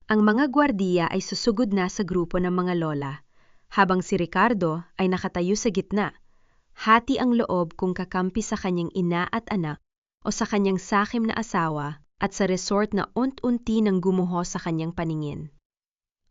ang mga gwardiya ay susugod na sa grupo ng mga lola, habang si Ricardo ay nakatayo sa gitna. Hati ang loob kung kakampi sa kanyang ina at anak o sa kanyang sakim na asawa at sa resort na unt-unti nang gumuho sa kanyang paningin.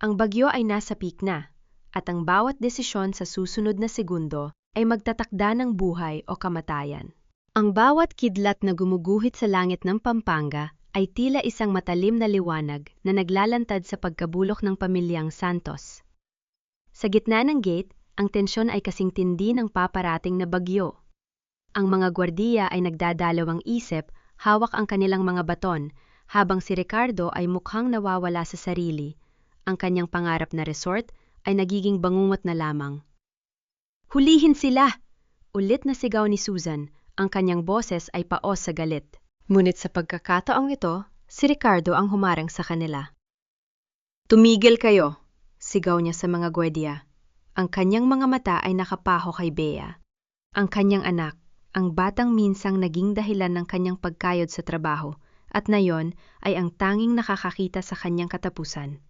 Ang bagyo ay nasa peak na at ang bawat desisyon sa susunod na segundo ay magtatakda ng buhay o kamatayan. Ang bawat kidlat na gumuguhit sa langit ng Pampanga ay tila isang matalim na liwanag na naglalantad sa pagkabulok ng pamilyang Santos. Sa gitna ng gate, ang tensyon ay kasing tindi ng paparating na bagyo. Ang mga gwardiya ay nagdadalawang isip, hawak ang kanilang mga baton, habang si Ricardo ay mukhang nawawala sa sarili. Ang kanyang pangarap na resort ay nagiging bangungot na lamang. Hulihin sila! Ulit na sigaw ni Susan, ang kanyang boses ay paos sa galit. Ngunit sa pagkakataong ito, si Ricardo ang humarang sa kanila. Tumigil kayo! Sigaw niya sa mga gwardiya. Ang kanyang mga mata ay nakapaho kay Bea. Ang kanyang anak, ang batang minsang naging dahilan ng kanyang pagkayod sa trabaho, at nayon ay ang tanging nakakakita sa kanyang katapusan.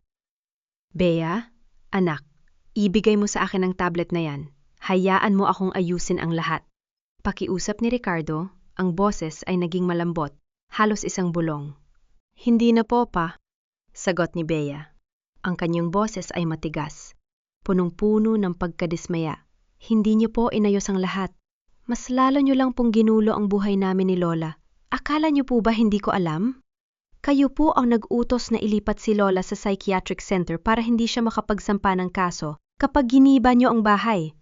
Bea, anak, ibigay mo sa akin ang tablet na yan. Hayaan mo akong ayusin ang lahat. Pakiusap ni Ricardo, ang boses ay naging malambot, halos isang bulong. Hindi na po pa, sagot ni Bea. Ang kanyang boses ay matigas, punong-puno ng pagkadismaya. Hindi niyo po inayos ang lahat. Mas lalo niyo lang pong ginulo ang buhay namin ni Lola. Akala niyo po ba hindi ko alam? Kayo po ang nag-utos na ilipat si Lola sa psychiatric center para hindi siya makapagsampa ng kaso kapag giniba niyo ang bahay.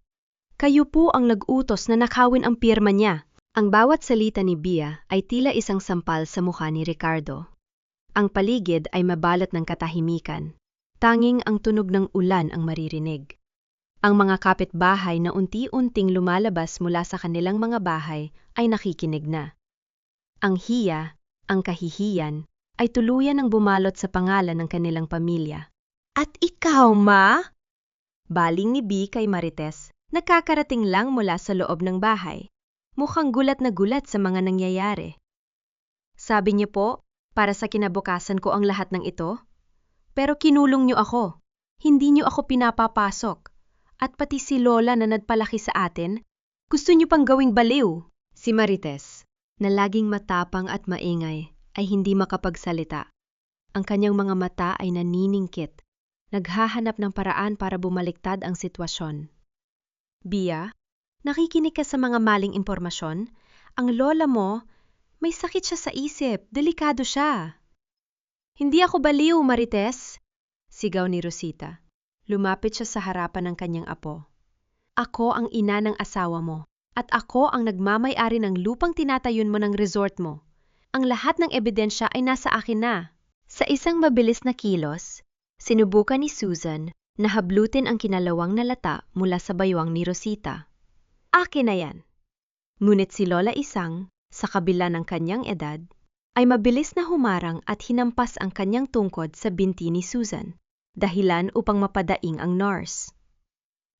Kayo po ang nag-utos na nakawin ang pirma niya. Ang bawat salita ni Bea ay tila isang sampal sa mukha ni Ricardo. Ang paligid ay mabalot ng katahimikan. Tanging ang tunog ng ulan ang maririnig. Ang mga kapitbahay na unti-unting lumalabas mula sa kanilang mga bahay ay nakikinig na. Ang hiya, ang kahihiyan, ay tuluyan ng bumalot sa pangalan ng kanilang pamilya. At ikaw, Ma? Baling ni Bea kay Marites, nakakarating lang mula sa loob ng bahay. Mukhang gulat na gulat sa mga nangyayari. Sabi niyo po, para sa kinabukasan ko ang lahat ng ito? Pero kinulong niyo ako. Hindi niyo ako pinapapasok. At pati si Lola na nagpalaki sa atin, gusto niyo pang gawing baliw. Si Marites, na laging matapang at maingay, ay hindi makapagsalita. Ang kanyang mga mata ay naniningkit, naghahanap ng paraan para bumaliktad ang sitwasyon. Bea, nakikinig ka sa mga maling impormasyon? Ang lola mo, may sakit siya sa isip, delikado siya. Hindi ako baliw, Marites, sigaw ni Rosita. Lumapit siya sa harapan ng kanyang apo. Ako ang ina ng asawa mo, at ako ang nagmamay-ari ng lupang tinatayon mo ng resort mo. Ang lahat ng ebidensya ay nasa akin na. Sa isang mabilis na kilos, sinubukan ni Susan na hablutin ang kinalawang na lata mula sa baywang ni Rosita. Akin na yan. Ngunit si Lola Isang, sa kabila ng kanyang edad, ay mabilis na humarang at hinampas ang kanyang tungkod sa binti ni Susan, dahilan upang mapadaing ang nurse.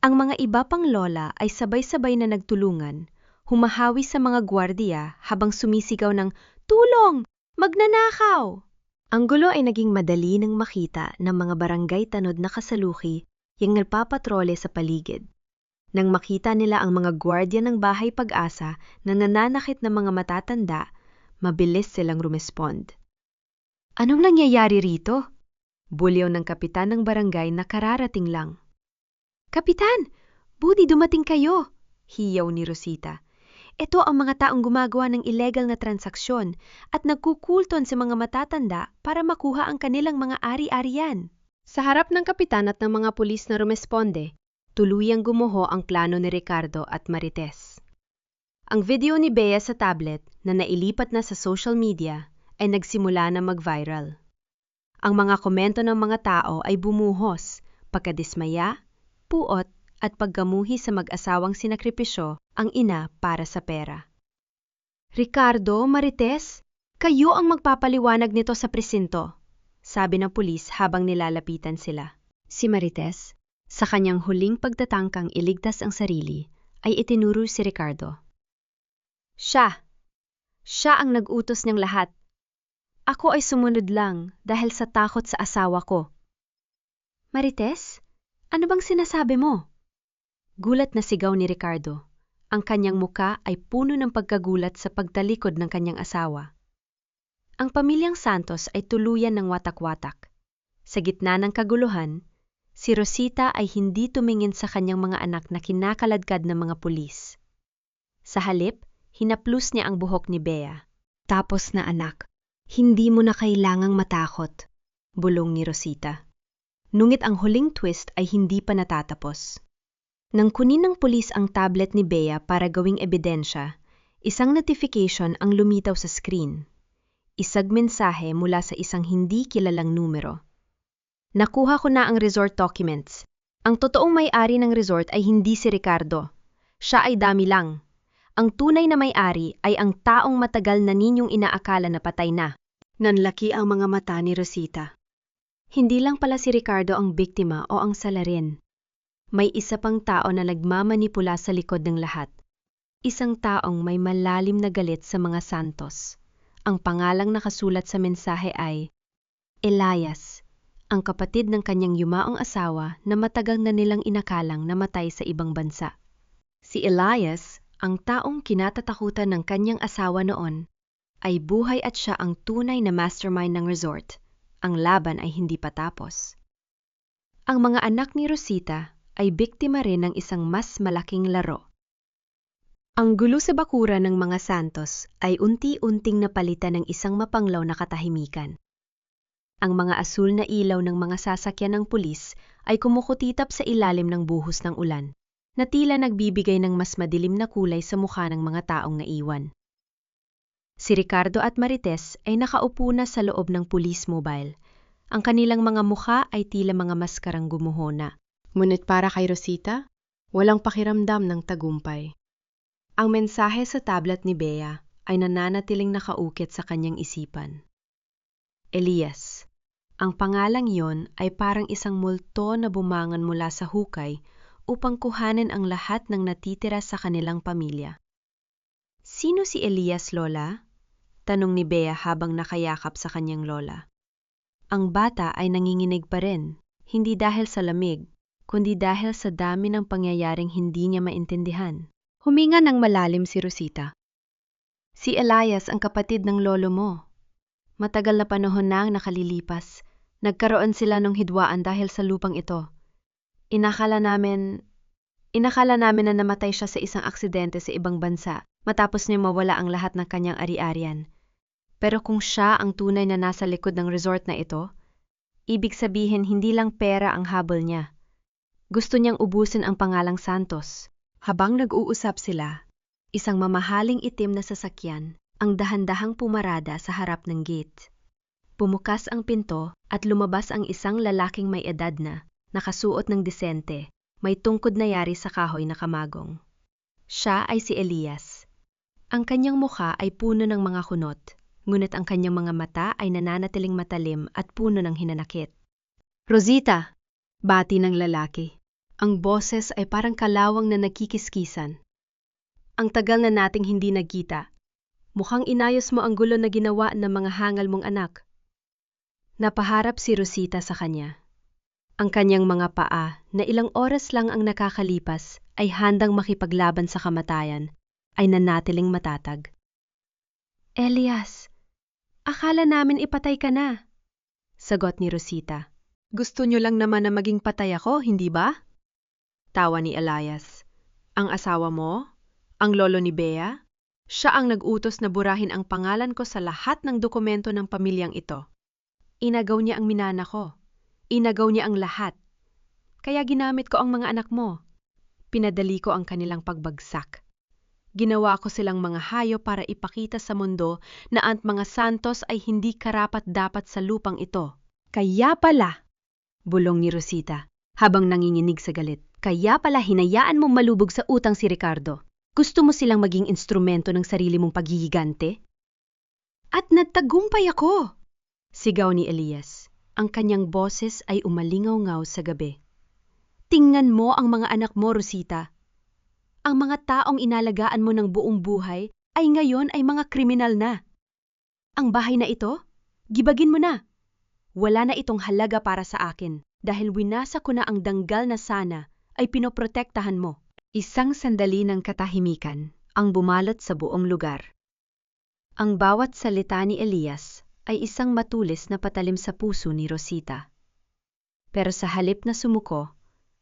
Ang mga iba pang lola ay sabay-sabay na nagtulungan, humahawi sa mga gwardiya habang sumisigaw ng, "Tulong! Magnanakaw!" Ang gulo ay naging madali nang makita ng mga barangay tanod na kasaluki yung nagpapatrole sa paligid. Nang makita nila ang mga gwardya ng Bahay Pag-asa na nananakit ng mga matatanda, mabilis silang rumespond. Anong nangyayari rito? Bulyaw ng kapitan ng barangay na kararating lang. Kapitan! Buti dumating kayo! Hiyaw ni Rosita. Ito ang mga taong gumagawa ng illegal na transaksyon at nagkukulton sa mga matatanda para makuha ang kanilang mga ari-arian. Sa harap ng kapitan at ng mga pulis na rumesponde, tuluyang gumuho ang plano ni Ricardo at Marites. Ang video ni Bea sa tablet na nailipat na sa social media ay nagsimula na mag-viral. Ang mga komento ng mga tao ay bumuhos, pagkadismaya, puot at paggamuhi sa mag-asawang sinakripisyo ang ina para sa pera. Ricardo, Marites, kayo ang magpapaliwanag nito sa presinto, sabi ng pulis habang nilalapitan sila. Si Marites, sa kanyang huling pagtatangkang iligtas ang sarili, ay itinuro si Ricardo. Siya ang nag-utos niyang lahat. Ako ay sumunod lang dahil sa takot sa asawa ko. Marites, ano bang sinasabi mo? Gulat na sigaw ni Ricardo. Ang kanyang muka ay puno ng pagkagulat sa pagtalikod ng kanyang asawa. Ang pamilyang Santos ay tuluyan ng watak-watak. Sa gitna ng kaguluhan, si Rosita ay hindi tumingin sa kanyang mga anak na kinakaladkad ng mga pulis. Sa halip, hinaplos niya ang buhok ni Bea. Tapos na anak, hindi mo na kailangang matakot, bulong ni Rosita. Ngunit ang huling twist ay hindi pa natatapos. Nang kunin ng pulis ang tablet ni Bea para gawing ebidensya, Isang notification ang lumitaw sa screen. Isang mensahe mula sa isang hindi kilalang numero. Nakuha ko na ang resort documents. Ang totoong may-ari ng resort ay hindi si Ricardo. Siya ay dami lang. Ang tunay na may-ari ay ang taong matagal na ninyong inaakala na patay na. Nanlaki ang mga mata ni Rosita. Hindi lang pala si Ricardo ang biktima o ang salarin. May isa pang tao na nagmamanipula sa likod ng lahat. Isang taong may malalim na galit sa mga santos. Ang pangalang nakasulat sa mensahe ay Elias, ang kapatid ng kanyang yumaong asawa na matagal na nilang inakalang namatay sa ibang bansa. Si Elias, ang taong kinatatakutan ng kanyang asawa noon, ay buhay at siya ang tunay na mastermind ng resort. Ang laban ay hindi pa tapos. Ang mga anak ni Rosita ay biktima rin ng isang mas malaking laro. Ang gulo sa bakuran ng mga santos ay unti-unting napalitan ng isang mapanglaw na katahimikan. Ang mga asul na ilaw ng mga sasakyan ng pulis ay kumukutitap sa ilalim ng buhos ng ulan, na tila nagbibigay ng mas madilim na kulay sa mukha ng mga taong naiwan. Si Ricardo at Marites ay nakaupo na sa loob ng police mobile. Ang kanilang mga mukha ay tila mga maskarang gumuhona. Ngunit para kay Rosita, walang pakiramdam ng tagumpay. Ang mensahe sa tablet ni Bea ay nananatiling nakaukit sa kanyang isipan. Elias. Ang pangalang yon ay parang isang multo na bumangon mula sa hukay upang kuhanin ang lahat ng natitira sa kanilang pamilya. Sino si Elias, Lola? Tanong ni Bea habang nakayakap sa kanyang lola. Ang bata ay nanginginig pa rin, hindi dahil sa lamig, kundi dahil sa dami ng pangyayaring hindi niya maintindihan. Huminga ng malalim si Rosita. Si Elias ang kapatid ng lolo mo. Matagal na panahon na ang nakalilipas. Nagkaroon sila ng hidwaan dahil sa lupang ito. Inakala namin na namatay siya sa isang aksidente sa ibang bansa matapos niya mawala ang lahat ng kanyang ari-arian. Pero kung siya ang tunay na nasa likod ng resort na ito, ibig sabihin hindi lang pera ang habol niya. Gusto niyang ubusin ang pangalang Santos. Habang nag-uusap sila, isang mamahaling itim na sasakyan ang dahan-dahang pumarada sa harap ng gate. Bumukas ang pinto at lumabas ang isang lalaking may edad na, nakasuot ng disente, may tungkod na yari sa kahoy na kamagong. Siya ay si Elias. Ang kanyang mukha ay puno ng mga kunot, ngunit ang kanyang mga mata ay nananatiling matalim at puno ng hinanakit. Rosita! Bati ng lalaki. Ang boses ay parang kalawang na nagkikiskisan. Ang tagal na nating hindi nagkita. Mukhang inayos mo ang gulo na ginawa ng mga hangal mong anak. Napaharap si Rosita sa kanya. Ang kanyang mga paa, na ilang oras lang ang nakakalipas, ay handang makipaglaban sa kamatayan, ay nanatiling matatag. Elias, akala namin ipatay ka na. Sagot ni Rosita. Gusto niyo lang naman na maging patay ako, hindi ba? Tawa ni Elias. Ang asawa mo? Ang lolo ni Bea? Siya ang nag-utos na burahin ang pangalan ko sa lahat ng dokumento ng pamilyang ito. Inagaw niya ang minana ko. Inagaw niya ang lahat. Kaya ginamit ko ang mga anak mo. Pinadali ko ang kanilang pagbagsak. Ginawa ko silang mga hayo para ipakita sa mundo na ang mga santos ay hindi karapat-dapat sa lupang ito. Kaya pala, bulong ni Rosita, habang nanginginig sa galit. Kaya pala hinayaan mong malubog sa utang si Ricardo. Gusto mo silang maging instrumento ng sarili mong paghihigante? At nagtagumpay ako! Sigaw ni Elias. Ang kanyang boses ay umalingaw-ngaw sa gabi. Tingnan mo ang mga anak mo, Rosita. Ang mga taong inalagaan mo ng buong buhay ay ngayon ay mga kriminal na. Ang bahay na ito, gibagin mo na. Wala na itong halaga para sa akin dahil winasa ko na ang danggal na sana ay pinoprotektahan mo. Isang sandali ng katahimikan ang bumalot sa buong lugar. Ang bawat salita ni Elias ay isang matulis na patalim sa puso ni Rosita. Pero sa halip na sumuko,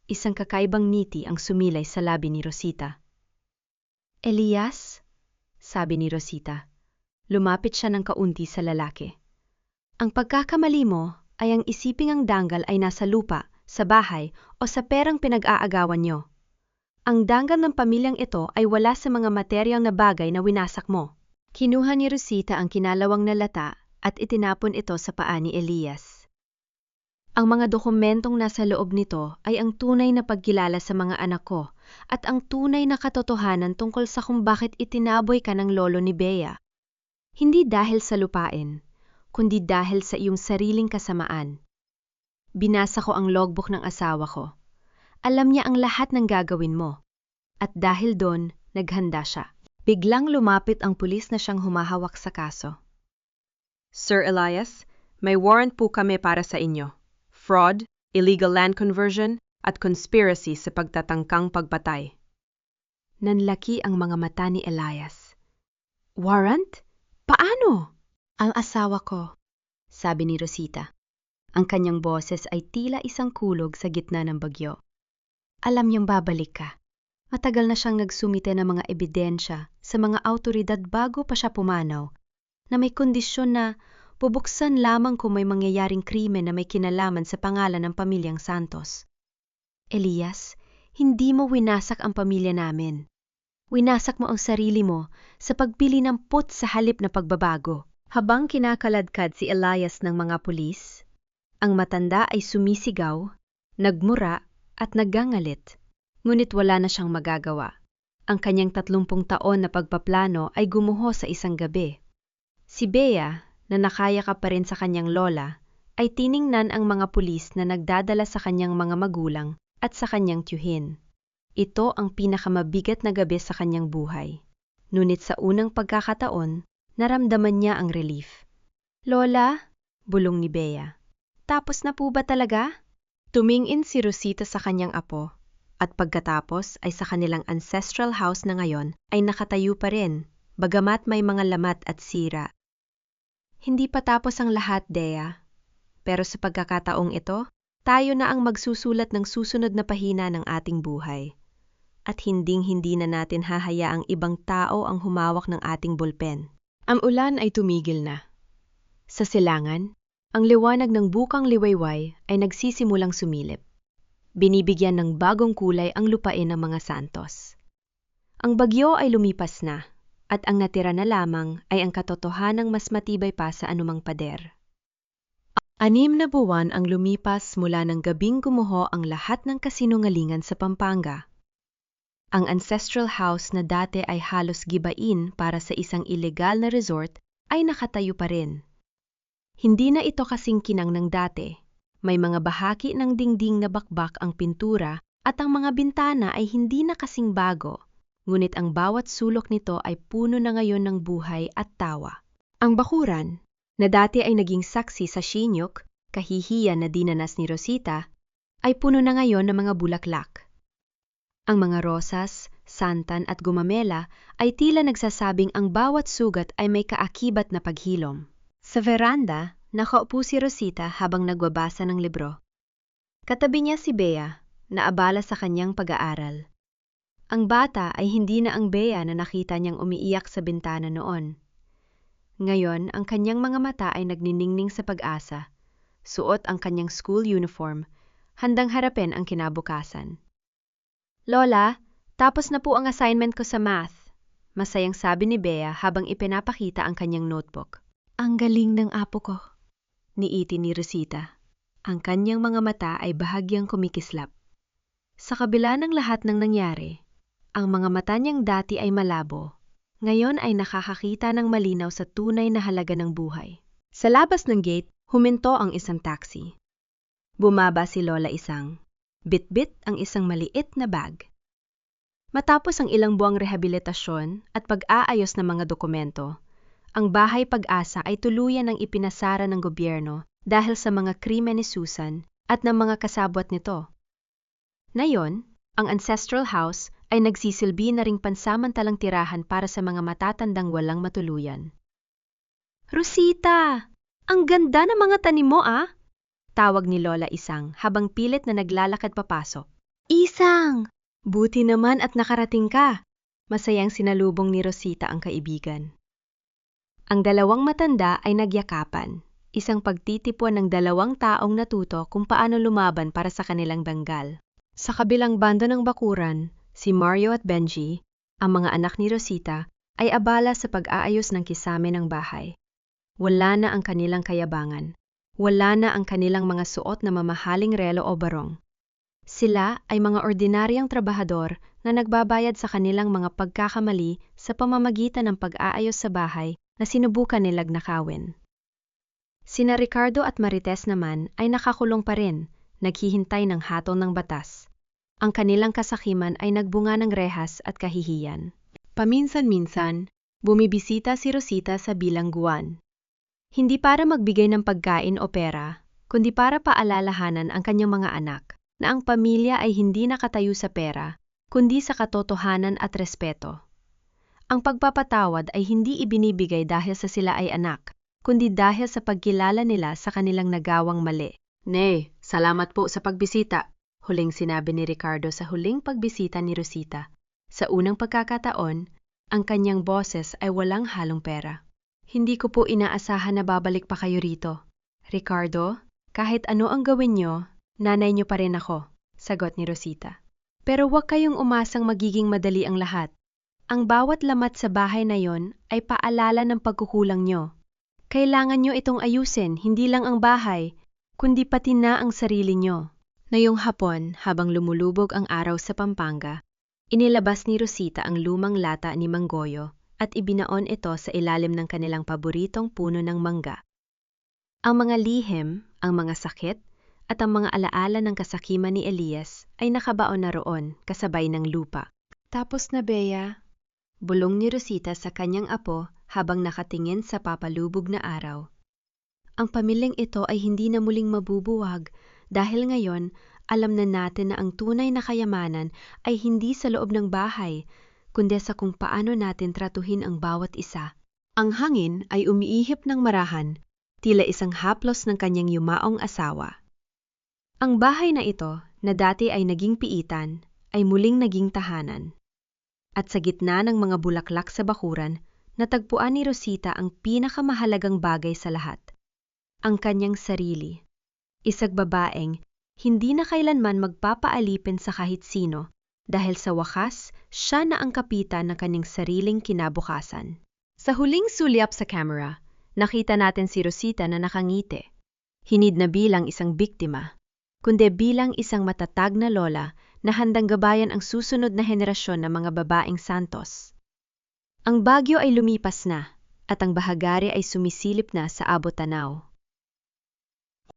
isang kakaibang ngiti ang sumilay sa labi ni Rosita. Elias? Sabi ni Rosita. Lumapit siya ng kaunti sa lalaki. Ang pagkakamali mo ay ang isiping ang danggal ay nasa lupa, sa bahay o sa perang pinag-aagawan niyo. Ang danggal ng pamilyang ito ay wala sa mga materyal na bagay na winasak mo. Kinuha ni Rosita ang kinalawang na lata at itinapon ito sa paa ni Elias. Ang mga dokumentong nasa loob nito ay ang tunay na pagkilala sa mga anak ko at ang tunay na katotohanan tungkol sa kung bakit itinaboy ka ng lolo ni Bea. Hindi dahil sa lupain, kundi dahil sa iyong sariling kasamaan. Binasa ko ang logbook ng asawa ko. Alam niya ang lahat ng gagawin mo. At dahil doon, naghanda siya. Biglang lumapit ang pulis na siyang humahawak sa kaso. Sir Elias, may warrant po kami para sa inyo. Fraud, illegal land conversion, at conspiracy sa pagtatangkang pagpatay. Nanlaki ang mga mata ni Elias. Warrant? Paano? Ang asawa ko, sabi ni Rosita. Ang kanyang boses ay tila isang kulog sa gitna ng bagyo. Alam niyang babalik ka. Matagal na siyang nagsumite ng mga ebidensya sa mga awtoridad bago pa siya pumanaw, na may kondisyon na bubuksan lamang kung may mangyayaring krimen na may kinalaman sa pangalan ng pamilyang Santos. Elias, hindi mo winasak ang pamilya namin. Winasak mo ang sarili mo sa pagpili ng put sa halip na pagbabago. Habang kinakaladkad si Elias ng mga pulis, ang matanda ay sumisigaw, nagmura at naggangalit. Ngunit wala na siyang magagawa. Ang kanyang 30 taon na pagpaplano ay gumuho sa isang gabi. Si Bea, na nakayakap pa rin sa kanyang lola, ay tiningnan ang mga pulis na nagdadala sa kanyang mga magulang at sa kanyang tiyuhin. Ito ang pinakamabigat na gabi sa kanyang buhay. Ngunit sa unang pagkakataon, naramdaman niya ang relief. Lola, bulong ni Bea. Tapos na po ba talaga? Tumingin si Rosita sa kanyang apo, at pagkatapos ay sa kanilang ancestral house na ngayon ay nakatayo pa rin, bagamat may mga lamat at sira. Hindi pa tapos ang lahat, Dea. Pero sa pagkakataong ito, tayo na ang magsusulat ng susunod na pahina ng ating buhay. At hinding-hindi na natin hahayaang ibang tao ang humawak ng ating bulpen. Ang ulan ay tumigil na. Sa silangan, ang liwanag ng bukang liwayway ay nagsisimulang sumilip. Binibigyan ng bagong kulay ang lupain ng mga Santos. Ang bagyo ay lumipas na, at ang natira na lamang ay ang katotohanang mas matibay pa sa anumang pader. 6 na buwan ang lumipas mula ng gabing gumuho ang lahat ng kasinungalingan sa Pampanga. Ang ancestral house na dati ay halos gibain para sa isang ilegal na resort ay nakatayo pa rin. Hindi na ito kasing kinang ng dati. May mga bahagi ng dingding na bakbak ang pintura at ang mga bintana ay hindi na kasing bago, ngunit ang bawat sulok nito ay puno na ngayon ng buhay at tawa. Ang bakuran, na dati ay naging saksi sa shinyok, kahihiyan na dinanas ni Rosita, ay puno na ngayon ng mga bulaklak. Ang mga rosas, santan at gumamela ay tila nagsasabing ang bawat sugat ay may kaakibat na paghilom. Sa veranda, nakaupo si Rosita habang nagbabasa ng libro. Katabi niya si Bea, na abala sa kanyang pag-aaral. Ang bata ay hindi na ang Bea na nakita niyang umiiyak sa bintana noon. Ngayon, ang kanyang mga mata ay nagniningning sa pag-asa. Suot ang kanyang school uniform, handang harapin ang kinabukasan. Lola, tapos na po ang assignment ko sa math, masayang sabi ni Bea habang ipinapakita ang kanyang notebook. Ang galing ng apo ko, niiti ni Rosita. Ang kanyang mga mata ay bahagyang kumikislap. Sa kabila ng lahat ng nangyari, ang mga mata niyang dati ay malabo. Ngayon ay nakakakita ng malinaw sa tunay na halaga ng buhay. Sa labas ng gate, huminto ang isang taxi. Bumaba si Lola Isang. Bit-bit ang isang maliit na bag. Matapos ang ilang buwang rehabilitasyon at pag-aayos ng mga dokumento, ang Bahay Pag-asa ay tuluyan ng ipinasara ng gobyerno dahil sa mga krimen ni Susan at ng mga kasabwat nito. Ngayon, ang ancestral house ay nagsisilbi na ring pansamantalang tirahan para sa mga matatandang walang matuluyan. Rosita! Ang ganda ng mga tanim mo, ah! Tawag ni Lola Isang habang pilit na naglalakad papasok. Isang! Buti naman at nakarating ka! Masayang sinalubong ni Rosita ang kaibigan. Ang dalawang matanda ay nagyakapan, isang pagtitipon ng dalawang taong natuto kung paano lumaban para sa kanilang danggal. Sa kabilang banda ng bakuran, Si Mario at Benji, ang mga anak ni Rosita, ay abala sa pag-aayos ng kisame ng bahay. Wala na ang kanilang kayabangan. Wala na ang kanilang mga suot na mamahaling relo o barong. Sila ay mga ordinaryang trabahador na nagbabayad sa kanilang mga pagkakamali sa pamamagitan ng pag-aayos sa bahay na sinubukan nilang nakawin. Sina Ricardo at Marites naman ay nakakulong pa rin, naghihintay ng hatol ng batas. Ang kanilang kasakiman ay nagbunga ng rehas at kahihiyan. Paminsan-minsan, bumibisita si Rosita sa bilangguan. Hindi para magbigay ng pagkain o pera, kundi para paalalahanan ang kanyang mga anak na ang pamilya ay hindi nakatayo sa pera, kundi sa katotohanan at respeto. Ang pagpapatawad ay hindi ibinibigay dahil sa sila ay anak, kundi dahil sa pagkilala nila sa kanilang nagawang mali. Nay, salamat po sa pagbisita, huling sinabi ni Ricardo sa huling pagbisita ni Rosita. Sa unang pagkakataon, ang kanyang boses ay walang halong pera. Hindi ko po inaasahan na babalik pa kayo rito. Ricardo, kahit ano ang gawin nyo, nanay nyo pa rin ako, sagot ni Rosita. Pero huwag kayong umasang magiging madali ang lahat. Ang bawat lamat sa bahay na yon ay paalala ng pagkukulang nyo. Kailangan nyo itong ayusin, hindi lang ang bahay, kundi pati na ang sarili nyo. Ngayong hapon, habang lumulubog ang araw sa Pampanga, inilabas ni Rosita ang lumang lata ni Manggoyo at ibinaon ito sa ilalim ng kanilang paboritong puno ng mangga. Ang mga lihim, ang mga sakit, at ang mga alaala ng kasakiman ni Elias ay nakabaon na roon kasabay ng lupa. Tapos na, Bea, bulong ni Rosita sa kanyang apo habang nakatingin sa papalubog na araw. Ang pamilyang ito ay hindi na muling mabubuwag dahil ngayon alam na natin na ang tunay na kayamanan ay hindi sa loob ng bahay, kundi sa kung paano natin tratuhin ang bawat isa. Ang hangin ay umiihip ng marahan, tila isang haplos ng kanyang yumaong asawa. Ang bahay na ito, na dati ay naging piitan, ay muling naging tahanan. At sa gitna ng mga bulaklak sa bakuran, natagpuan ni Rosita ang pinakamahalagang bagay sa lahat. Ang kanyang sarili. Isang babaeng hindi na kailanman magpapaalipin sa kahit sino dahil sa wakas, siya na ang kapitan ng kanyang sariling kinabukasan. Sa huling sulyap sa camera, nakita natin si Rosita na nakangiti. Hinid na bilang isang biktima, kundi bilang isang matatag na lola na handang gabayan ang susunod na henerasyon ng mga babaeng santos. Ang bagyo ay lumipas na at ang bahagari ay sumisilip na sa abot-tanaw.